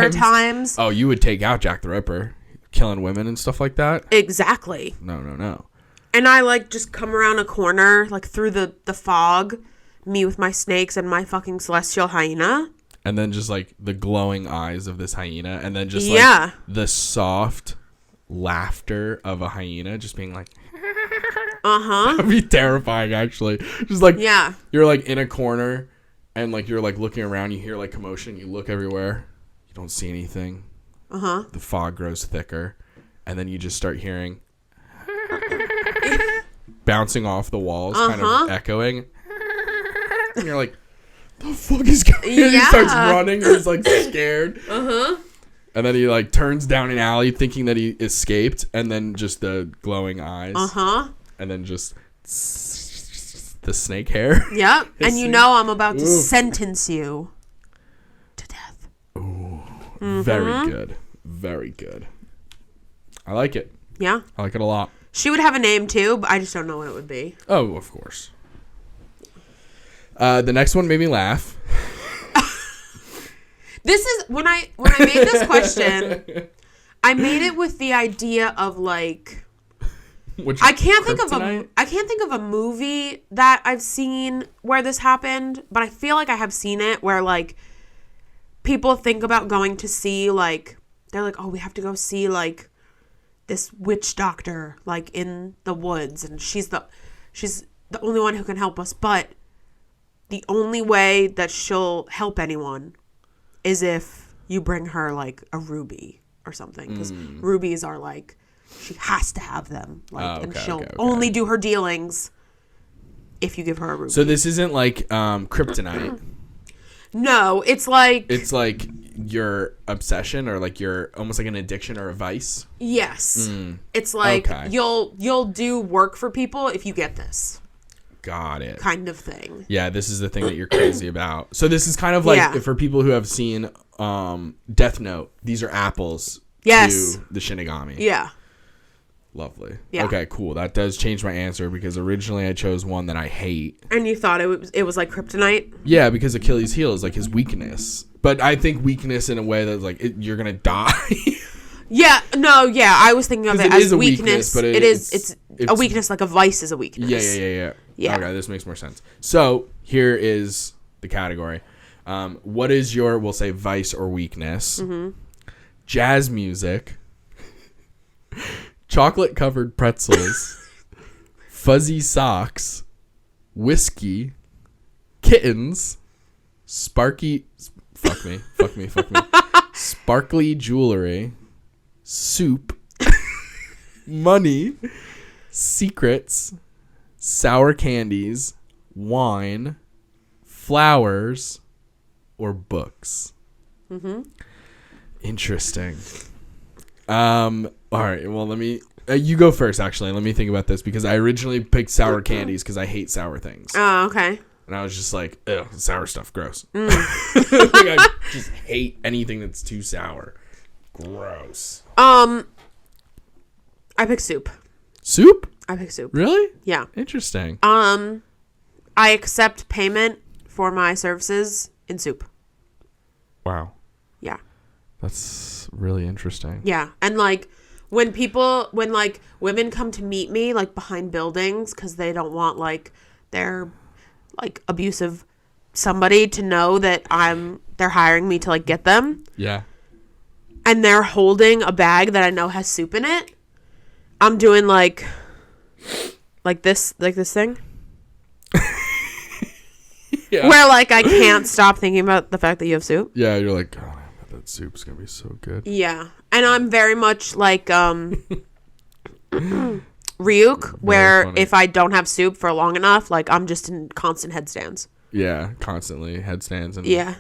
times. Oh, you would take out Jack the Ripper, killing women and stuff like that? Exactly. No. And I like just come around a corner, like through the fog, me with my snakes and my fucking celestial hyena. And then just like the glowing eyes of this hyena, and then just like the soft laughter of a hyena just being like, that'd be terrifying actually. Just like, you're like in a corner and like you're like looking around, you hear like commotion, you look everywhere, you don't see anything. The fog grows thicker, and then you just start hearing bouncing off the walls, kind of echoing. And you're like, the fuck is going on? Yeah. He starts running. He's like scared. And then he like turns down an alley thinking that he escaped. And then just the glowing eyes. And then just the snake hair. Yep. And you know I'm about to sentence you to death. Ooh. Very good. Very good. I like it. Yeah. I like it a lot. She would have a name too, but I just don't know what it would be. Oh, of course. The next one made me laugh. This is when I made this question, I made it with the idea of like I can't think of a movie that I've seen where this happened, but I feel like I have seen it where like people think about going to see like they're like, oh, we have to go see like this witch doctor like in the woods, and she's the only one who can help us, but the only way that she'll help anyone is if you bring her like a ruby or something, because rubies are like she has to have them, like, and she'll only do her dealings if you give her a ruby. So this isn't like kryptonite. No, it's like your obsession, or like your almost like an addiction or a vice. Yes, it's like you'll do work for people if you get this. Got it. Kind of thing. Yeah, this is the thing that you're crazy about. So this is kind of like for people who have seen Death Note. These are apples. Yes. To the Shinigami. Yeah. Lovely. Yeah. Okay, cool. That does change my answer, because originally I chose one that I hate. And you thought it was like kryptonite? Yeah, because Achilles' heel is like his weakness. But I think weakness in a way that's like you're gonna die. Yeah. No. Yeah. I was thinking of it as weakness, but it's a weakness, like a vice is a weakness. Yeah. Okay, this makes more sense. So here is the category. What is your, we'll say, vice or weakness? Jazz music. Chocolate-covered pretzels. Fuzzy socks. Whiskey. Kittens. Sparkly jewelry. Soup. Money. Secrets. Sour candies. Wine. Flowers. Or books. Interesting. All right. Well, let me. You go first. Actually, let me think about this, because I originally picked sour candies because I hate sour things. Oh, okay. And I was just like, ugh, sour stuff, gross. Like, I just hate anything that's too sour. Gross. I pick soup. Soup? I pick soup. Really? Yeah. Interesting. I accept payment for my services in soup. Wow. Yeah. That's really interesting. Yeah. And like when like women come to meet me like behind buildings because they don't want like their like abusive somebody to know that they're hiring me to like get them. Yeah. And they're holding a bag that I know has soup in it. I'm doing like this thing. Yeah. Where like I can't stop thinking about the fact that you have soup. Yeah, you're like, oh, that soup's gonna be so good. Yeah. And I'm very much like Ryuk, where if I don't have soup for long enough, like I'm just in constant headstands. Yeah, constantly headstands and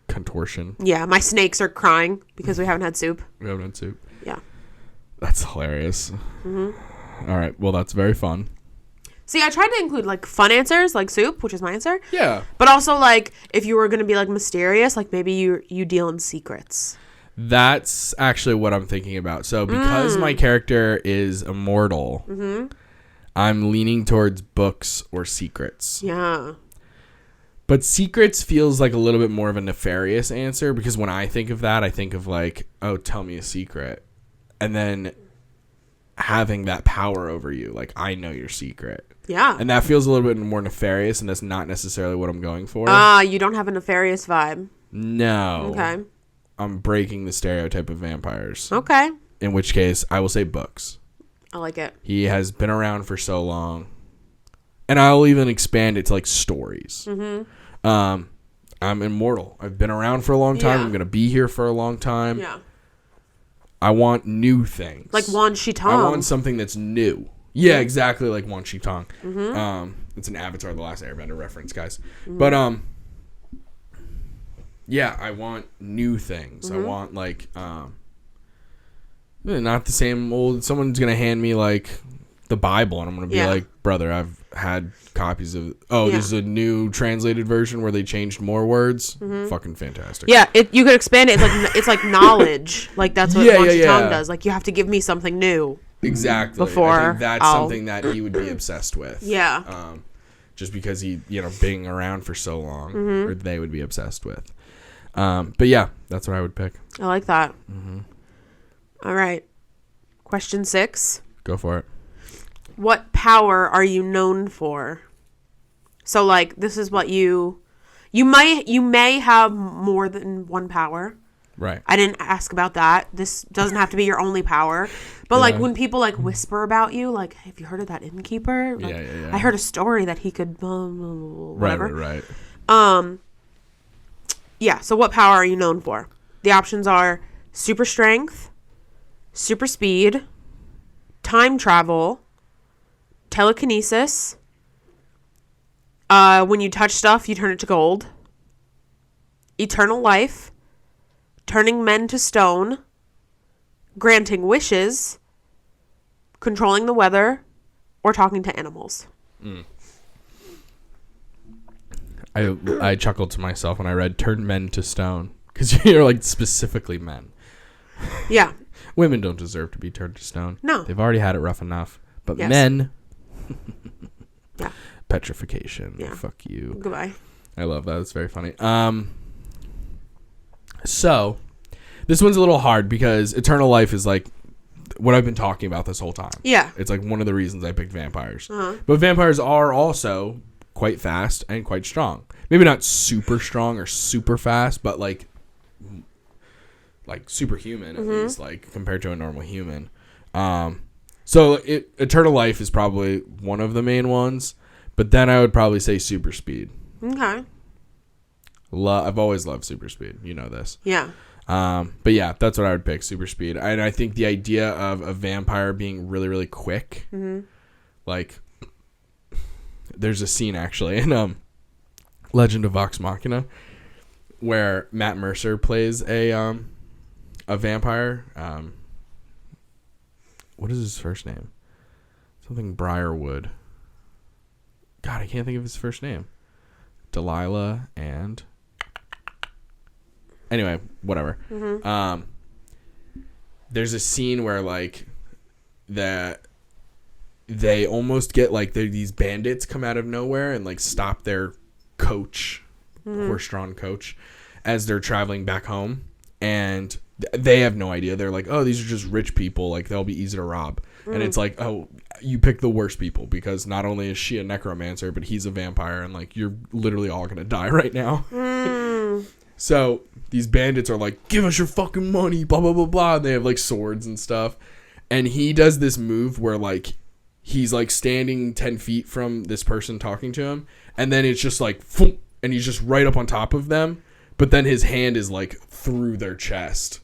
contortion. Yeah, my snakes are crying because we haven't had soup. We haven't had soup. Yeah. That's hilarious. All right, well, that's very fun. See, I tried to include like fun answers, like soup, which is my answer. Yeah. But also like if you were going to be like mysterious, like maybe you deal in secrets. That's actually what I'm thinking about. So because my character is immortal, I'm leaning towards books or secrets. Yeah. But secrets feels like a little bit more of a nefarious answer, because when I think of that, I think of like, oh, tell me a secret. And then having that power over you, like I know your secret. Yeah. And that feels a little bit more nefarious, and that's not necessarily what I'm going for. You don't have a nefarious vibe. No. Okay. I'm breaking the stereotype of vampires. Okay. In which case, I will say books. I like it. He has been around for so long. And I'll even expand it to like stories. I'm immortal. I've been around for a long time. I'm going to be here for a long time. Yeah. I want new things. Like Wan Shi Tong. I want something that's new. Yeah, exactly like Wan Shi Tong. It's an Avatar: The Last Airbender reference, guys. But yeah, I want new things. I want like not the same old. Someone's gonna hand me like the Bible, and I'm gonna be like, brother, I've had copies of. There's a new translated version where they changed more words. Fucking fantastic. Yeah, you could expand it. It's like knowledge. Like that's what Wan Shi Tong does. Like you have to give me something new. Exactly. Before I think that's something that he would be obsessed with. Yeah. Just because he, being around for so long, or they would be obsessed with. But yeah, that's what I would pick. I like that. All right. Question 6. Go for it. What power are you known for? So like this is what you may have more than one power. Right. I didn't ask about that. This doesn't have to be your only power. But like when people like whisper about you, like, have you heard of that innkeeper? Like, yeah. I heard a story that he could whatever. Right. Yeah, so what power are you known for? The options are super strength, super speed, time travel, telekinesis. When you touch stuff, you turn it to gold. Eternal life. Turning men to stone. Granting wishes. Controlling the weather. Or talking to animals. I chuckled to myself when I read turn men to stone. Because you're like specifically men. Yeah. Women don't deserve to be turned to stone. No. They've already had it rough enough. But Yes. men... Yeah. Petrification. Yeah. Fuck you. Goodbye. I love that. It's very funny. So, this one's a little hard because eternal life is like what I've been talking about this whole time. Yeah. It's like one of the reasons I picked vampires. But vampires are also quite fast and quite strong. Maybe not super strong or super fast, but like superhuman at least, like compared to a normal human. So eternal life is probably one of the main ones, but then I would probably say super speed. Okay. I've always loved super speed. You know this. Yeah. But yeah, that's what I would pick, super speed. And I think the idea of a vampire being really, really quick, like there's a scene actually in Legend of Vox Machina where Matt Mercer plays a vampire. What is his first name? Something Briarwood. God, I can't think of his first name. Delilah and... Anyway, whatever. There's a scene where, like, that they almost get, like, these bandits come out of nowhere and, like, stop their coach, horse-drawn coach, as they're traveling back home. And they have no idea. They're like, oh, these are just rich people. Like, they'll be easy to rob. And it's like, oh, you pick the worst people because not only is she a necromancer, but he's a vampire. And, like, you're literally all going to die right now. So these bandits are like, give us your fucking money, blah, blah, blah, blah. And they have, like, swords and stuff. And he does this move where, like, he's, like, standing 10 feet from this person talking to him. And then it's just like, and he's just right up on top of them. But then his hand is, like, through their chest.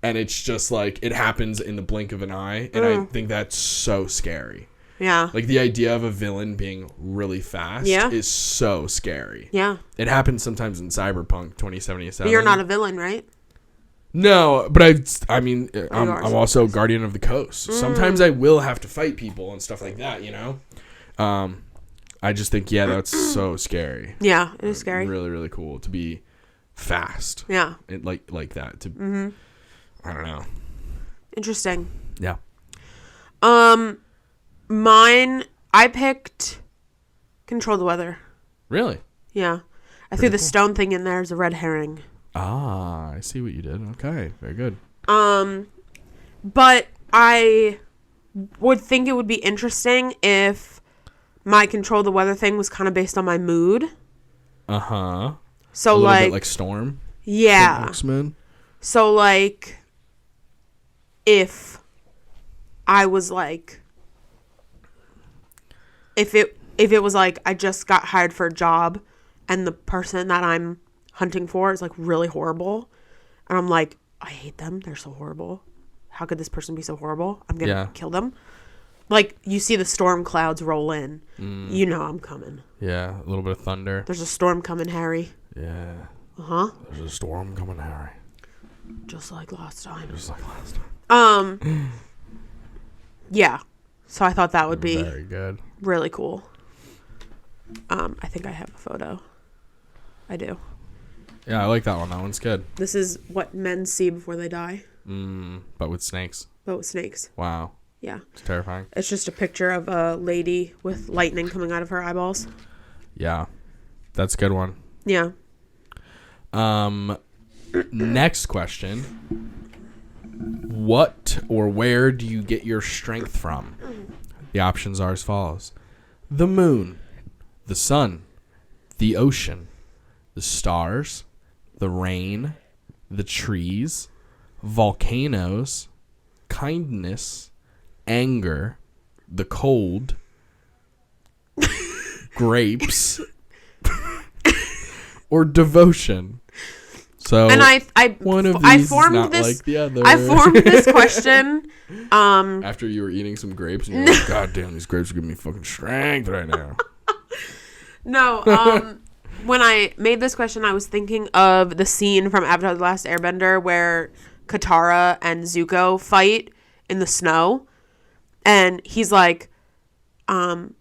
And it's just, like, it happens in the blink of an eye. And I think that's so scary. Yeah. Like, the idea of a villain being really fast is so scary. Yeah. It happens sometimes in Cyberpunk 2077. But you're not a villain, right? No, but I'm also Guardian of the Coast. Sometimes I will have to fight people and stuff like that, you know? I just think, that's so scary. Yeah, it is scary. Really, really cool to be fast. Yeah. Like that. I don't know. Interesting. Yeah. Mine, I picked Control the Weather. Really? Yeah. I threw the stone thing in there as a red herring. Ah, I see what you did. Okay, very good. But I would think it would be interesting if my Control the Weather thing was kind of based on my mood. Uh-huh. So, a little like... bit like Storm? Yeah. X-Men? So, like, if I was, like... If it was, like, I just got hired for a job and the person that I'm hunting for is, like, really horrible. And I'm like, I hate them. They're so horrible. How could this person be so horrible? I'm going to kill them. Like, you see the storm clouds roll in. You know I'm coming. Yeah, a little bit of thunder. There's a storm coming, Harry. Yeah. Uh-huh. There's a storm coming, Harry. Just like last time. Yeah. So I thought that would be very good. Really cool. I think I have a photo. I do. Yeah, I like that one. That one's good. This is what men see before they die. But with snakes. But with snakes. Wow. Yeah. It's terrifying. It's just a picture of a lady with lightning coming out of her eyeballs. Yeah. That's a good one. Yeah. Next question. What or where do you get your strength from? The options are as follows. The moon, the sun, the ocean, the stars, the rain, the trees, volcanoes, kindness, anger, the cold, grapes, or devotion. So, and one of these is not this, like the other. I formed this question. After you were eating some grapes, and you're like, God damn, these grapes are giving me fucking strength right now. No, when I made this question, I was thinking of the scene from Avatar: The Last Airbender where Katara and Zuko fight in the snow. And he's like, are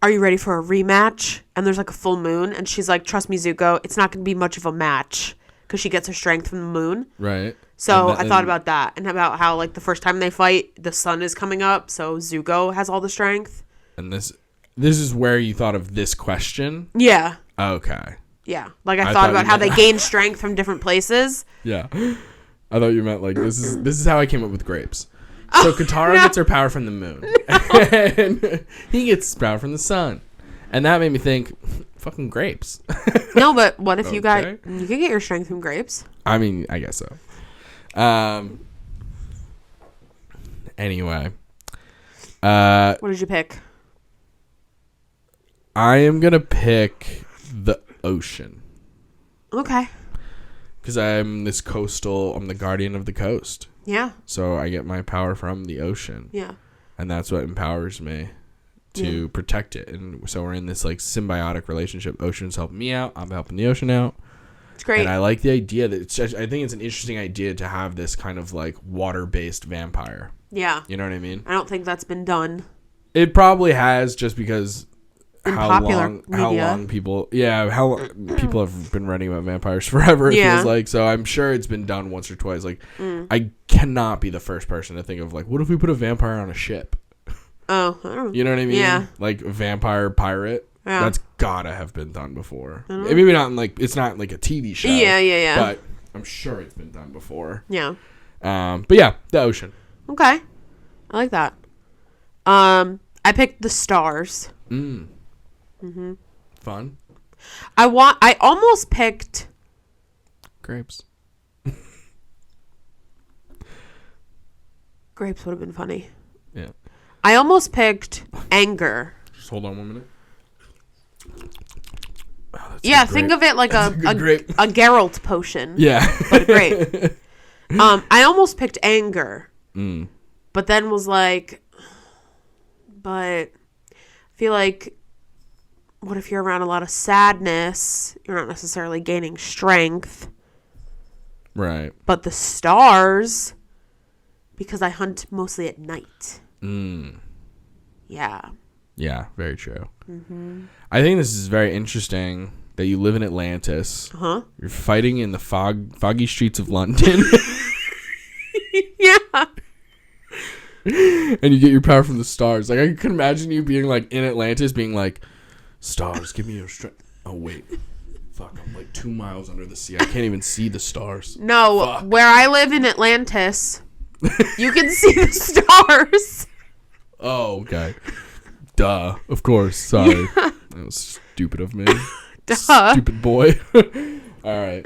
you ready for a rematch? And there's like a full moon. And she's like, trust me, Zuko, it's not going to be much of a match. Because she gets her strength from the moon. Right. So I thought about that. And about how, like, the first time they fight, the sun is coming up. So Zuko has all the strength. And this is where you thought of this question? Yeah. Okay. Yeah. Like, I thought about how they gain strength from different places. Yeah. I thought you meant, like, this is how I came up with grapes. So Katara gets her power from the moon. And he gets his power from the sun. And that made me think, fucking grapes. No, but what if you can get your strength from grapes? I mean, I guess so. Anyway. What did you pick? I am going to pick the ocean. Okay. Because I'm the guardian of the coast. Yeah. So I get my power from the ocean. Yeah. And that's what empowers me to protect it. And so we're in this like symbiotic relationship. Ocean's helping me out. I'm helping the ocean out. It's great. And I like the idea that I think it's an interesting idea to have this kind of like water-based vampire. Yeah. You know what I mean? I don't think that's been done. It probably has, just because how long people have been writing about vampires forever, it feels like. So I'm sure it's been done once or twice. Like I cannot be the first person to think of like, what if we put a vampire on a ship? Oh, I don't know. You know what I mean? Yeah. Like a vampire pirate. Yeah. That's gotta have been done before. Maybe not in like, it's not like a TV show. Yeah. But I'm sure it's been done before. Yeah. But yeah, the ocean. Okay. I like that. I picked the stars. Fun. I almost picked Grapes. grapes would have been funny. Yeah. I almost picked anger. Just hold on 1 minute. Yeah, think of it like a Geralt potion. Yeah. But a grape. I almost picked anger. But then was like, but I feel like, what if you're around a lot of sadness? You're not necessarily gaining strength. Right. But the stars, because I hunt mostly at night. Yeah. Yeah, very true. I think this is very interesting that you live in Atlantis. You're fighting in the foggy streets of London. Yeah. And you get your power from the stars. Like, I can imagine you being like in Atlantis being like, stars, give me your strength. Oh, wait. Fuck, I'm like 2 miles under the sea. I can't even see the stars. No, Fuck. Where I live in Atlantis, you can see the stars. Oh, okay. Duh. Of course. Sorry. Yeah. That was stupid of me. Duh. Stupid boy. All right.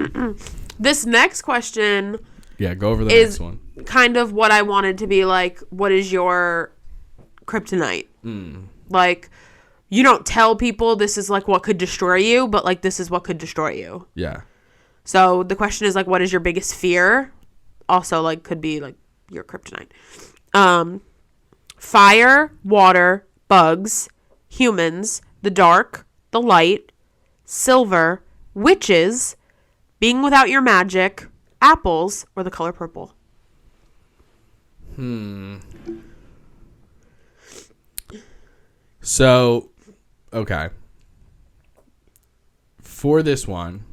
This next question go over the next one. Kind of what I wanted to be like, what is your kryptonite? Like, you don't tell people this is like what could destroy you, but like this is what could destroy you. Yeah. So the question is like, what is your biggest fear? Also, like, could be like your kryptonite. fire, water, bugs, humans, the dark, the light, silver, witches, being without your magic, apples, or the color purple. So, okay. For this one,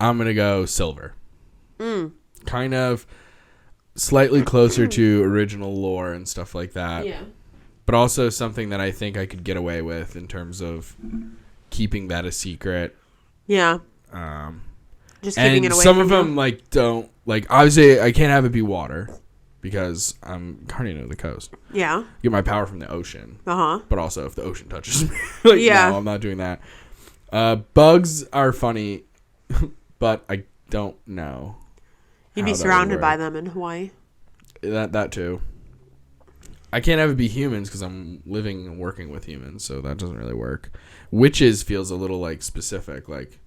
I'm going to go silver. Kind of slightly closer to original lore and stuff like that. Yeah. But also something that I think I could get away with in terms of keeping that a secret. Yeah. Just keeping it away some from of them, like, don't... Like, obviously, I can't have it be water because I'm guardian of the coast. Yeah. Get my power from the ocean. Uh-huh. But also, if the ocean touches me... like, yeah. No, I'm not doing that. Bugs are funny, but I don't know. You'd be surrounded by them in Hawaii. That too. I can't have it be humans because I'm living and working with humans, so that doesn't really work. Witches feels a little like specific. Like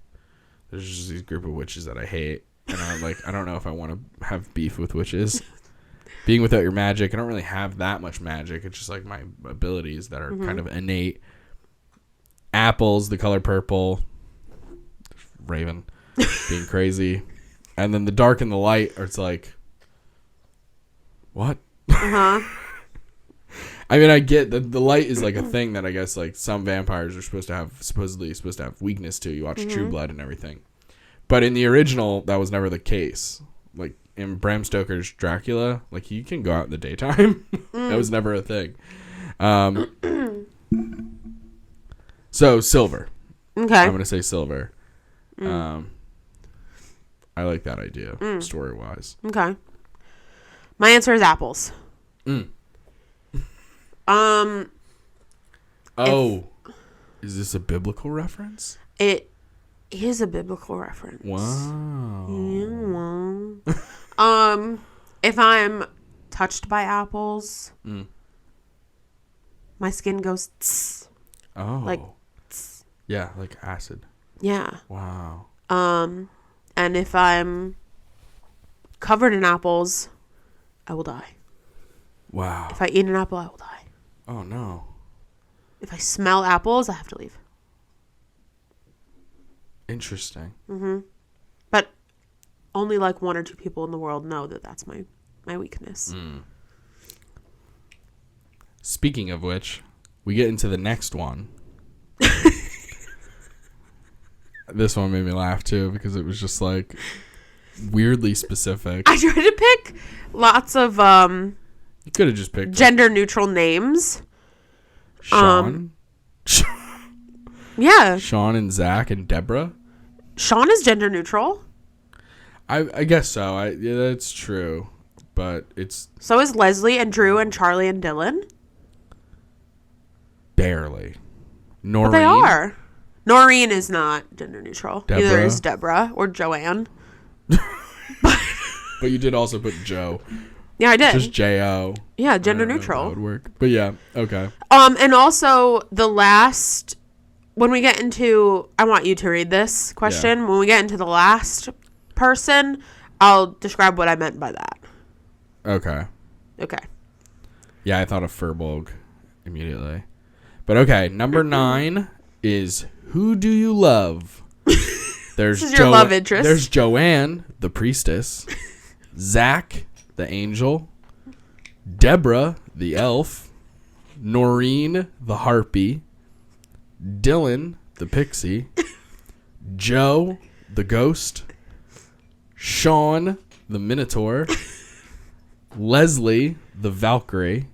there's just these group of witches that I hate, and I don't know if I want to have beef with witches. Being without your magic, I don't really have that much magic. It's just like my abilities that are kind of innate. Apples, the color purple. Raven, being crazy. And then the dark and the light, or it's like, what? Uh-huh. I mean, I get that the light is like a thing that I guess like some vampires are supposedly supposed to have weakness to. You watch True Blood and everything. But in the original, that was never the case. Like in Bram Stoker's Dracula, like he can go out in the daytime. That was never a thing. So silver. Okay. I'm going to say silver. I like that idea, story-wise. Okay. My answer is apples. Is this a biblical reference? It is a biblical reference. Wow. Yeah. If I'm touched by apples, my skin goes tss. Oh. Like tss. Yeah, like acid. Yeah. Wow. And if I'm covered in apples, I will die. Wow. If I eat an apple, I will die. Oh, no. If I smell apples, I have to leave. Interesting. But only like 1 or 2 people in the world know that that's my weakness. Speaking of which, we get into the next one. This one made me laugh too because it was just like weirdly specific. I tried to pick lots of You could have just picked gender neutral names. Sean. Yeah. Sean and Zach and Deborah. Sean is gender neutral. I guess so. Yeah, that's true. But it's So is Leslie and Drew and Charlie and Dylan. barely. Noreen. But they are. Noreen is not gender neutral. Deborah. Neither is Deborah or Joanne. But you did also put Joe. Yeah, I did. Just J-O. Yeah, gender I don't know if neutral. that would work. But yeah, okay. And also the last, when we get into, I want you to read this question. When we get into the last person, I'll describe what I meant by that. Okay. Okay. Yeah, I thought of Furbolg immediately. But okay, number 9 is Who Do You Love? There's This is your love interest. There's Joanne, the priestess. Zach, the angel. Deborah, the elf. Noreen, the harpy. Dylan, the pixie. Joe, the ghost. Sean, the minotaur. Leslie, the Valkyrie.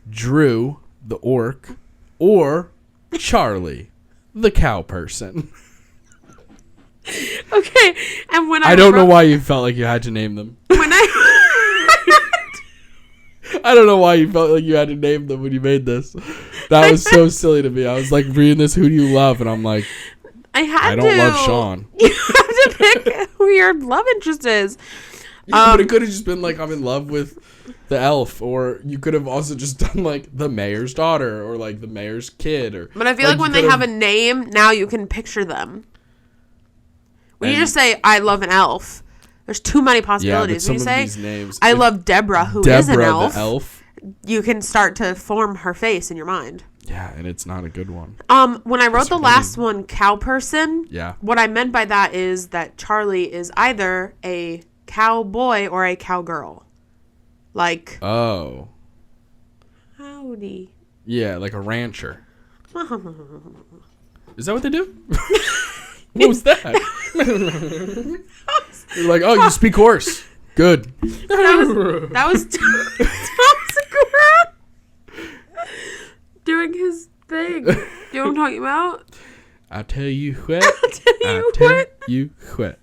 Drew, the orc. Or Charlie, the cow person. Okay, and when I don't know why you felt like you had to name them. When I I don't know why you felt like you had to name them when you made this. That was so silly to me. I was like reading this, Who Do You Love? And I'm like, I don't love Sean. You have to pick who your love interest is. Yeah, but it could have just been like, I'm in love with the elf, or you could have also just done like the mayor's daughter, or like the mayor's kid, or. But I feel like when they have a name, now you can picture them. When you just say, I love an elf, there's too many possibilities. Yeah, when you but say, these names, I love Deborah, who is an elf. The elf. you can start to form her face in your mind. Yeah, and it's not a good one. When I wrote the last one, cow person, Yeah. what I meant by that is that Charlie is either a cowboy or a cowgirl. Like, Oh. howdy. Yeah, like a rancher. Is that what they do? What was that? You're like, oh, you speak horse. Good. That was Tom Segura doing his thing. You know what I'm talking about? I tell you what. I tell you what.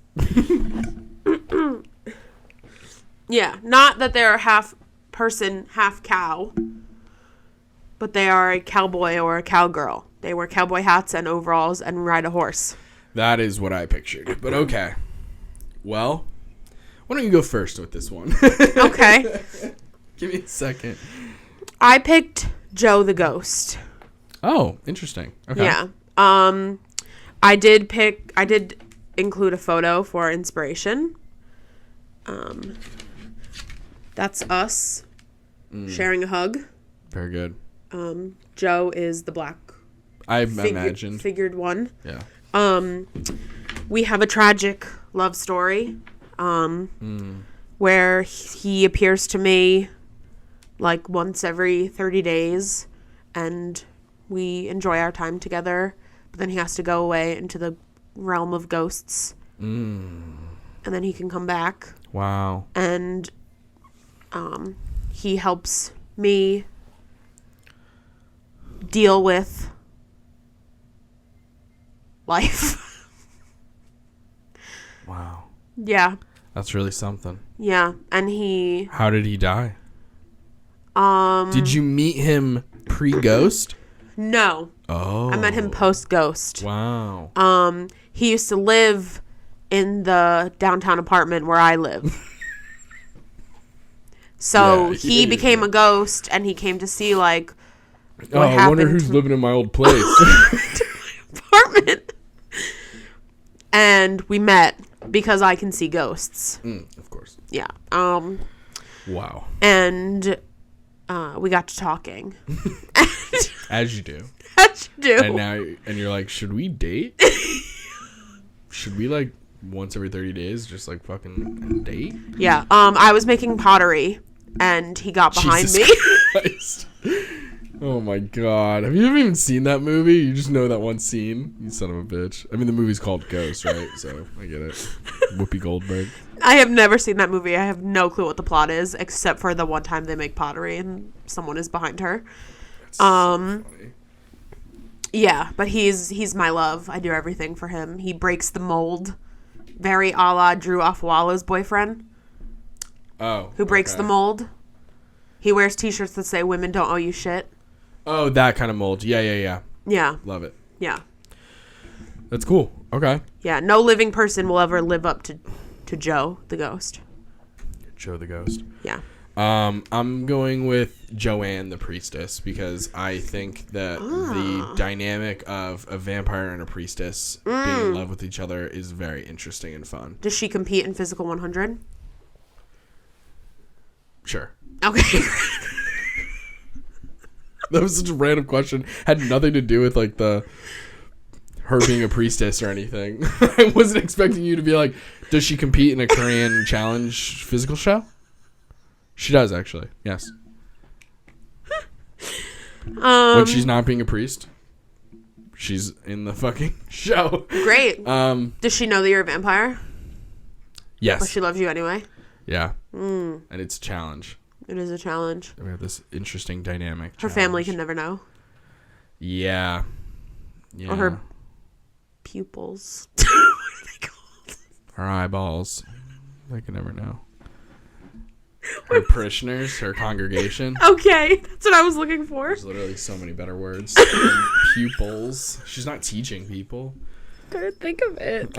Yeah, not that they're half person, half cow, but they are a cowboy or a cowgirl. They wear cowboy hats and overalls and ride a horse. That is what I pictured. But okay. Well, why don't you go first with this one? Okay. Give me a second. I picked Joe the Ghost. Oh, interesting. Okay. Yeah. I did include a photo for inspiration. That's us sharing a hug. Very good. Joe is the black imagined figured one. Yeah. We have a tragic love story where he appears to me like once every 30 days and we enjoy our time together, but then he has to go away into the realm of ghosts and then he can come back. Wow. And he helps me deal with life. Wow. Yeah. That's really something. Yeah. And he... How did he die? Did you meet him pre-ghost? No. Oh. I met him post-ghost. Wow. He used to live in the downtown apartment where I live. So he became a ghost and he came to see like what happened. I wonder who's living in my old place. To my apartment. And we met because I can see ghosts. Of course. Yeah. Wow. And we got to talking. As you do. As you do. And now you're like, should we date? Should we like once every 30 days just like fucking date? Yeah. I was making pottery and he got behind me. Christ. Oh my god. Have you ever even seen that movie? You just know that one scene? You son of a bitch. I mean, the movie's called Ghost, right? So I get it. Whoopi Goldberg. I have never seen that movie. I have no clue what the plot is, except for the one time they make pottery and someone is behind her. That's so funny. Yeah, but he's my love. I do everything for him. He breaks the mold. Very a la Drew Afwala's boyfriend. Oh. Who breaks the mold. He wears t-shirts that say women don't owe you shit. Oh, that kind of mold. Yeah. Yeah. Love it. Yeah. That's cool. Okay. Yeah, no living person will ever live up to Joe the Ghost. Joe the Ghost. Yeah. I'm going with Joanne the Priestess because I think that the dynamic of a vampire and a priestess being in love with each other is very interesting and fun. Does she compete in Physical 100? Sure. Okay. That was such a random question. Had nothing to do with like her being a priestess or anything. I wasn't expecting you to be like, does she compete in a Korean challenge physical show? She does actually. Yes. When she's not being a priest, she's in the fucking show. Great. Does she know that you're a vampire? Yes. But she loves you anyway? Yeah. And it's a challenge. It is a challenge. We have this interesting dynamic. Her family can never know. Yeah. Or her pupils. What are they called? Her eyeballs. They can never know. Her parishioners, her congregation. Okay, that's what I was looking for. There's literally so many better words. than pupils. She's not teaching people. Couldn't think of it.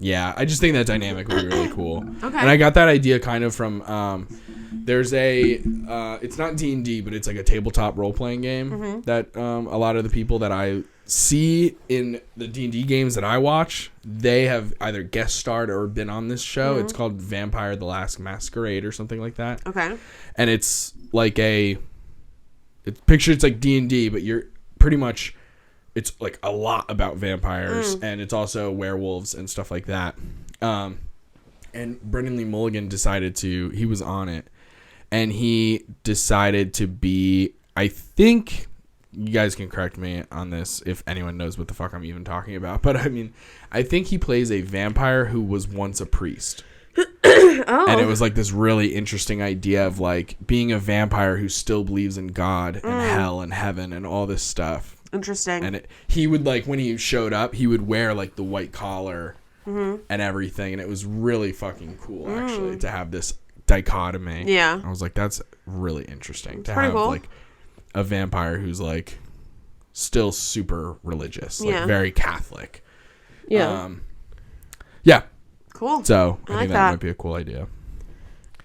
Yeah, I just think that dynamic would be really cool. Okay. And I got that idea kind of from There's a, it's not D&D, but it's like a tabletop role-playing game that a lot of the people that I see in the D&D games that I watch, they have either guest starred or been on this show. It's called Vampire: The Last Masquerade or something like that. Okay. And it's like it's like D&D, but you're pretty much, it's like a lot about vampires and it's also werewolves and stuff like that. And Brendan Lee Mulligan he was on it, and he decided to be, I think, you guys can correct me on this if anyone knows what the fuck I'm even talking about, but I mean, I think he plays a vampire who was once a priest. And it was like this really interesting idea of like being a vampire who still believes in God and hell and heaven and all this stuff. Interesting. And he would, like, when he showed up, he would wear like the white collar and everything, and it was really fucking cool actually to have this dichotomy. Yeah. I was like, that's really interesting to pretty have cool. like a vampire who's like still super religious, like Yeah. very Catholic. Yeah. Yeah. Cool. So I like think that might be a cool idea.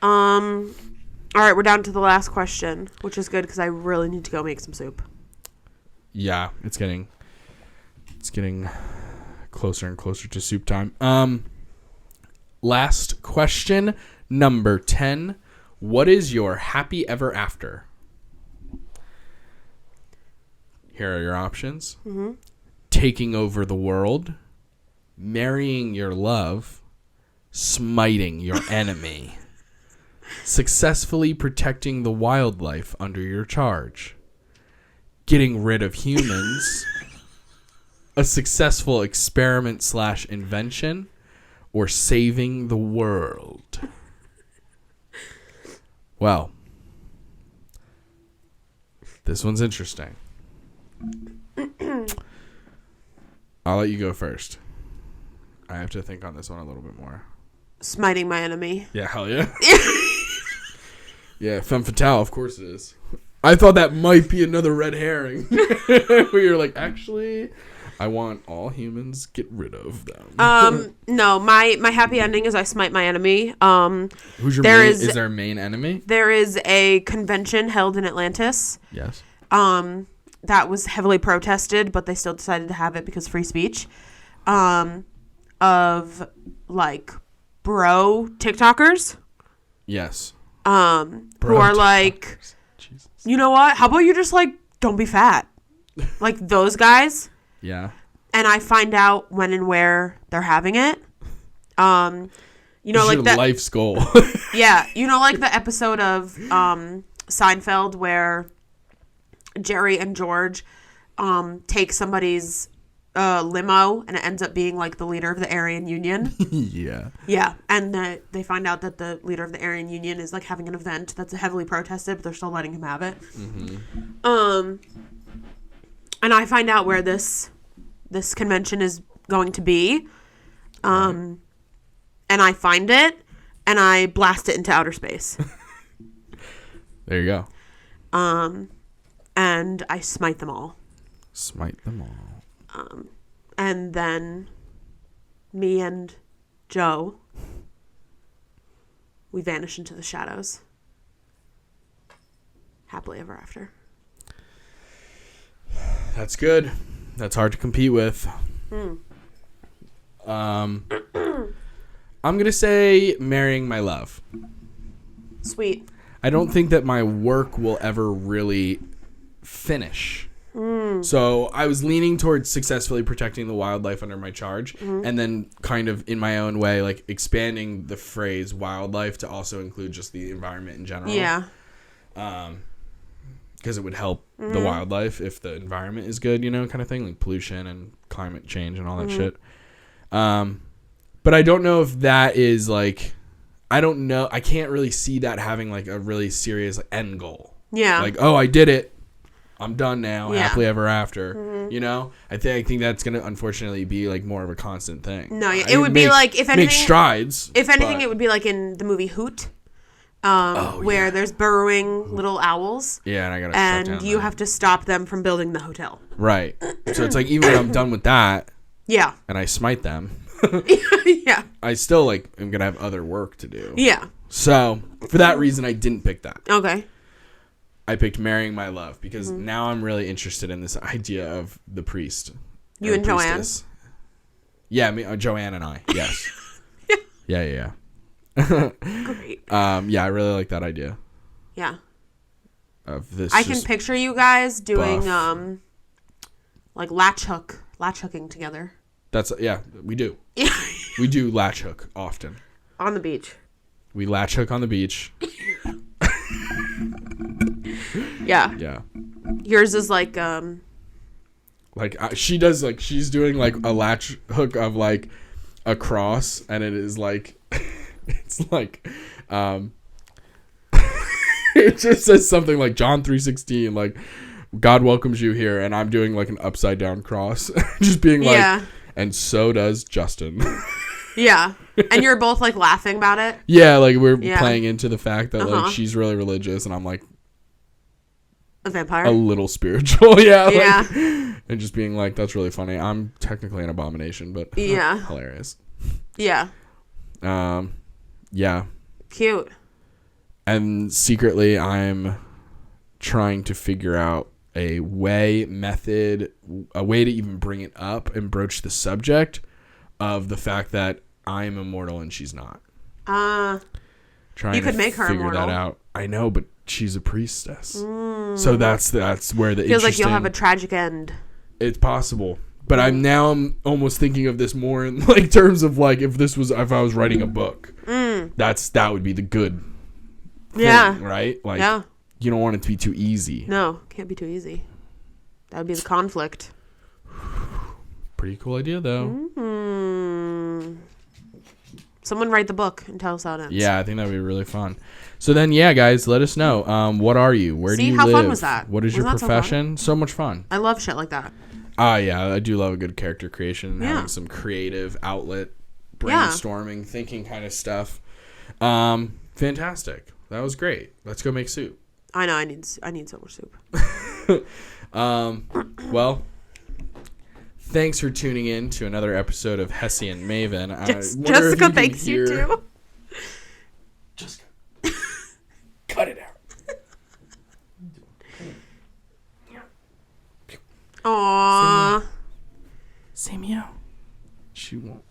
All right, we're down to the last question, which is good because I really need to go make some soup. Yeah, it's getting closer and closer to soup time. Last question, number 10. What is your happy ever after? Here are your options. Taking over the world, marrying your love, smiting your enemy, successfully protecting the wildlife under your charge, getting rid of humans, a successful experiment/invention, or saving the world. Well, this one's interesting. I'll let you go first. I have to think on this one a little bit more. Smiting my enemy. Yeah, hell yeah. Yeah, femme fatale, of course it is. I thought that might be another red herring. Where you're like, actually, I want all humans, get rid of them. No, my happy ending is I smite my enemy. Who's your main, is there a main enemy? There is a convention held in Atlantis. Yes. That was heavily protested, but they still decided to have it because free speech. Of like bro TikTokers. Yes. Who are like, Jesus. You know what? How about you just like don't be fat, like those guys. Yeah. And I find out when and where they're having it. You know, like that life's goal. Yeah, you know, like the episode of Seinfeld where Jerry and George take somebody's limo and it ends up being like the leader of the Aryan Union. Yeah. Yeah, and they find out that the leader of the Aryan Union is like having an event that's heavily protested, but they're still letting him have it. And I find out where this convention is going to be, and I find it and I blast it into outer space. There you go. And I smite them all. Smite them all. And then me and Joe, we vanish into the shadows. Happily ever after. That's good. That's hard to compete with. I'm going to say marrying my love. Sweet. I don't think that my work will ever really finish. So I was leaning towards successfully protecting the wildlife under my charge, and then kind of in my own way, like expanding the phrase wildlife to also include just the environment in general. Yeah. Because it would help the wildlife if the environment is good, you know, kind of thing, like pollution and climate change and all that shit. But I don't know if that is like, I don't know. I can't really see that having like a really serious end goal. Yeah. Like, oh, I did it. I'm done now. Yeah. Happily ever after. You know, I think that's gonna unfortunately be like more of a constant thing. No, it would be like if anything, make strides. If anything, it would be like in the movie Hoot, where there's burrowing little owls. Yeah, and I gotta. And you have to stop them from building the hotel. Right. So it's like even when I'm done with that. Yeah. And I smite them. Yeah. I still like am gonna have other work to do. Yeah. So, for that reason, I didn't pick that. Okay. I picked Marrying My Love because now I'm really interested in this idea of the priest. You and Joanne? Yeah, Joanne and I. Yes. Yeah. Great. Yeah, I really like that idea. Yeah. Of this. I can picture you guys doing buff. like latch hooking together. We do. Yeah. We do latch hook often. On the beach. We latch hook on the beach. Yeah. Yeah. Yours is like she does like she's doing like a latch hook of like a cross, and it is like it's like it just says something like John 3:16, like God welcomes you here, and I'm doing like an upside down cross, just being like, and so does Justin. Yeah. And you're both like laughing about it. Yeah, like we're playing into the fact that like she's really religious and I'm like a vampire, a little spiritual. Yeah. Yeah. And just being like, that's really funny. I'm technically an abomination, but hilarious. Yeah. Yeah. Cute. And secretly I'm trying to figure out a way to even bring it up and broach the subject of the fact that I'm immortal and she's not. Trying you could to make her figure immortal. that out. I know, but she's a priestess. So that's where the feels like you'll have a tragic end. It's possible. But I'm almost thinking of this more in like terms of like if I was writing a book. That would be the good thing, right? Like you don't want it to be too easy. No, can't be too easy. That would be the conflict. Pretty cool idea, though. Someone write the book and tell us how it ends. Yeah, I think that would be really fun. So then, guys, let us know. What are you? Where do you live? How fun was that? What is your profession? So much fun. I love shit like that. Yeah, I do love a good character creation and having some creative outlet, brainstorming, thinking kind of stuff. Fantastic. That was great. Let's go make soup. I know. I need so much soup. Well, thanks for tuning in to another episode of Hessy and Maven. Jessica thanks you too. Jessica, cut it out. Aww. Say meow. She won't.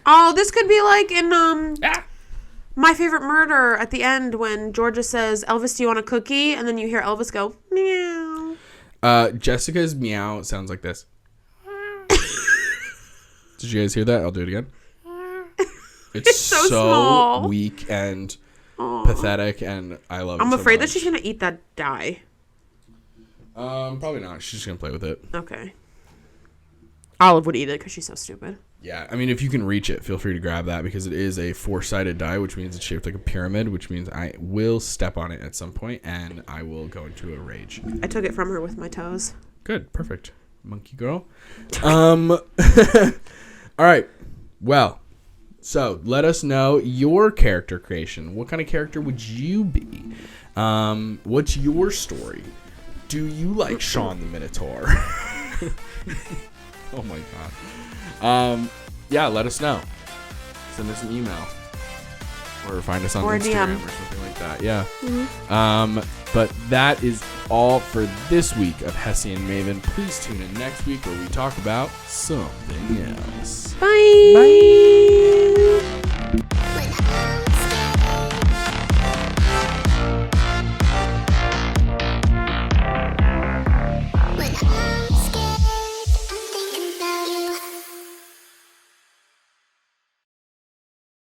Oh, this could be like in My Favorite Murder at the end when Georgia says, "Elvis, do you want a cookie?" And then you hear Elvis go, meow. Jessica's meow sounds like this. Did you guys hear that? I'll do it again. It's so small. Weak and pathetic, and I love it. I'm afraid that much. she's going to eat that dye. Probably not. She's just going to play with it. Okay. Olive would eat it because she's so stupid. Yeah, I mean, if you can reach it, feel free to grab that because it is a 4-sided die, which means it's shaped like a pyramid, which means I will step on it at some point and I will go into a rage. I took it from her with my toes. Good, perfect. Monkey girl. All right. Well, so let us know your character creation. What kind of character would you be? What's your story? Do you like Sean the Minotaur? Oh my god. Yeah, let us know. Send us an email. Or find us on Instagram or something like that. Yeah. Mm-hmm. But that is all for this week of Hessy and Maven. Please tune in next week where we talk about something else. Bye. Bye.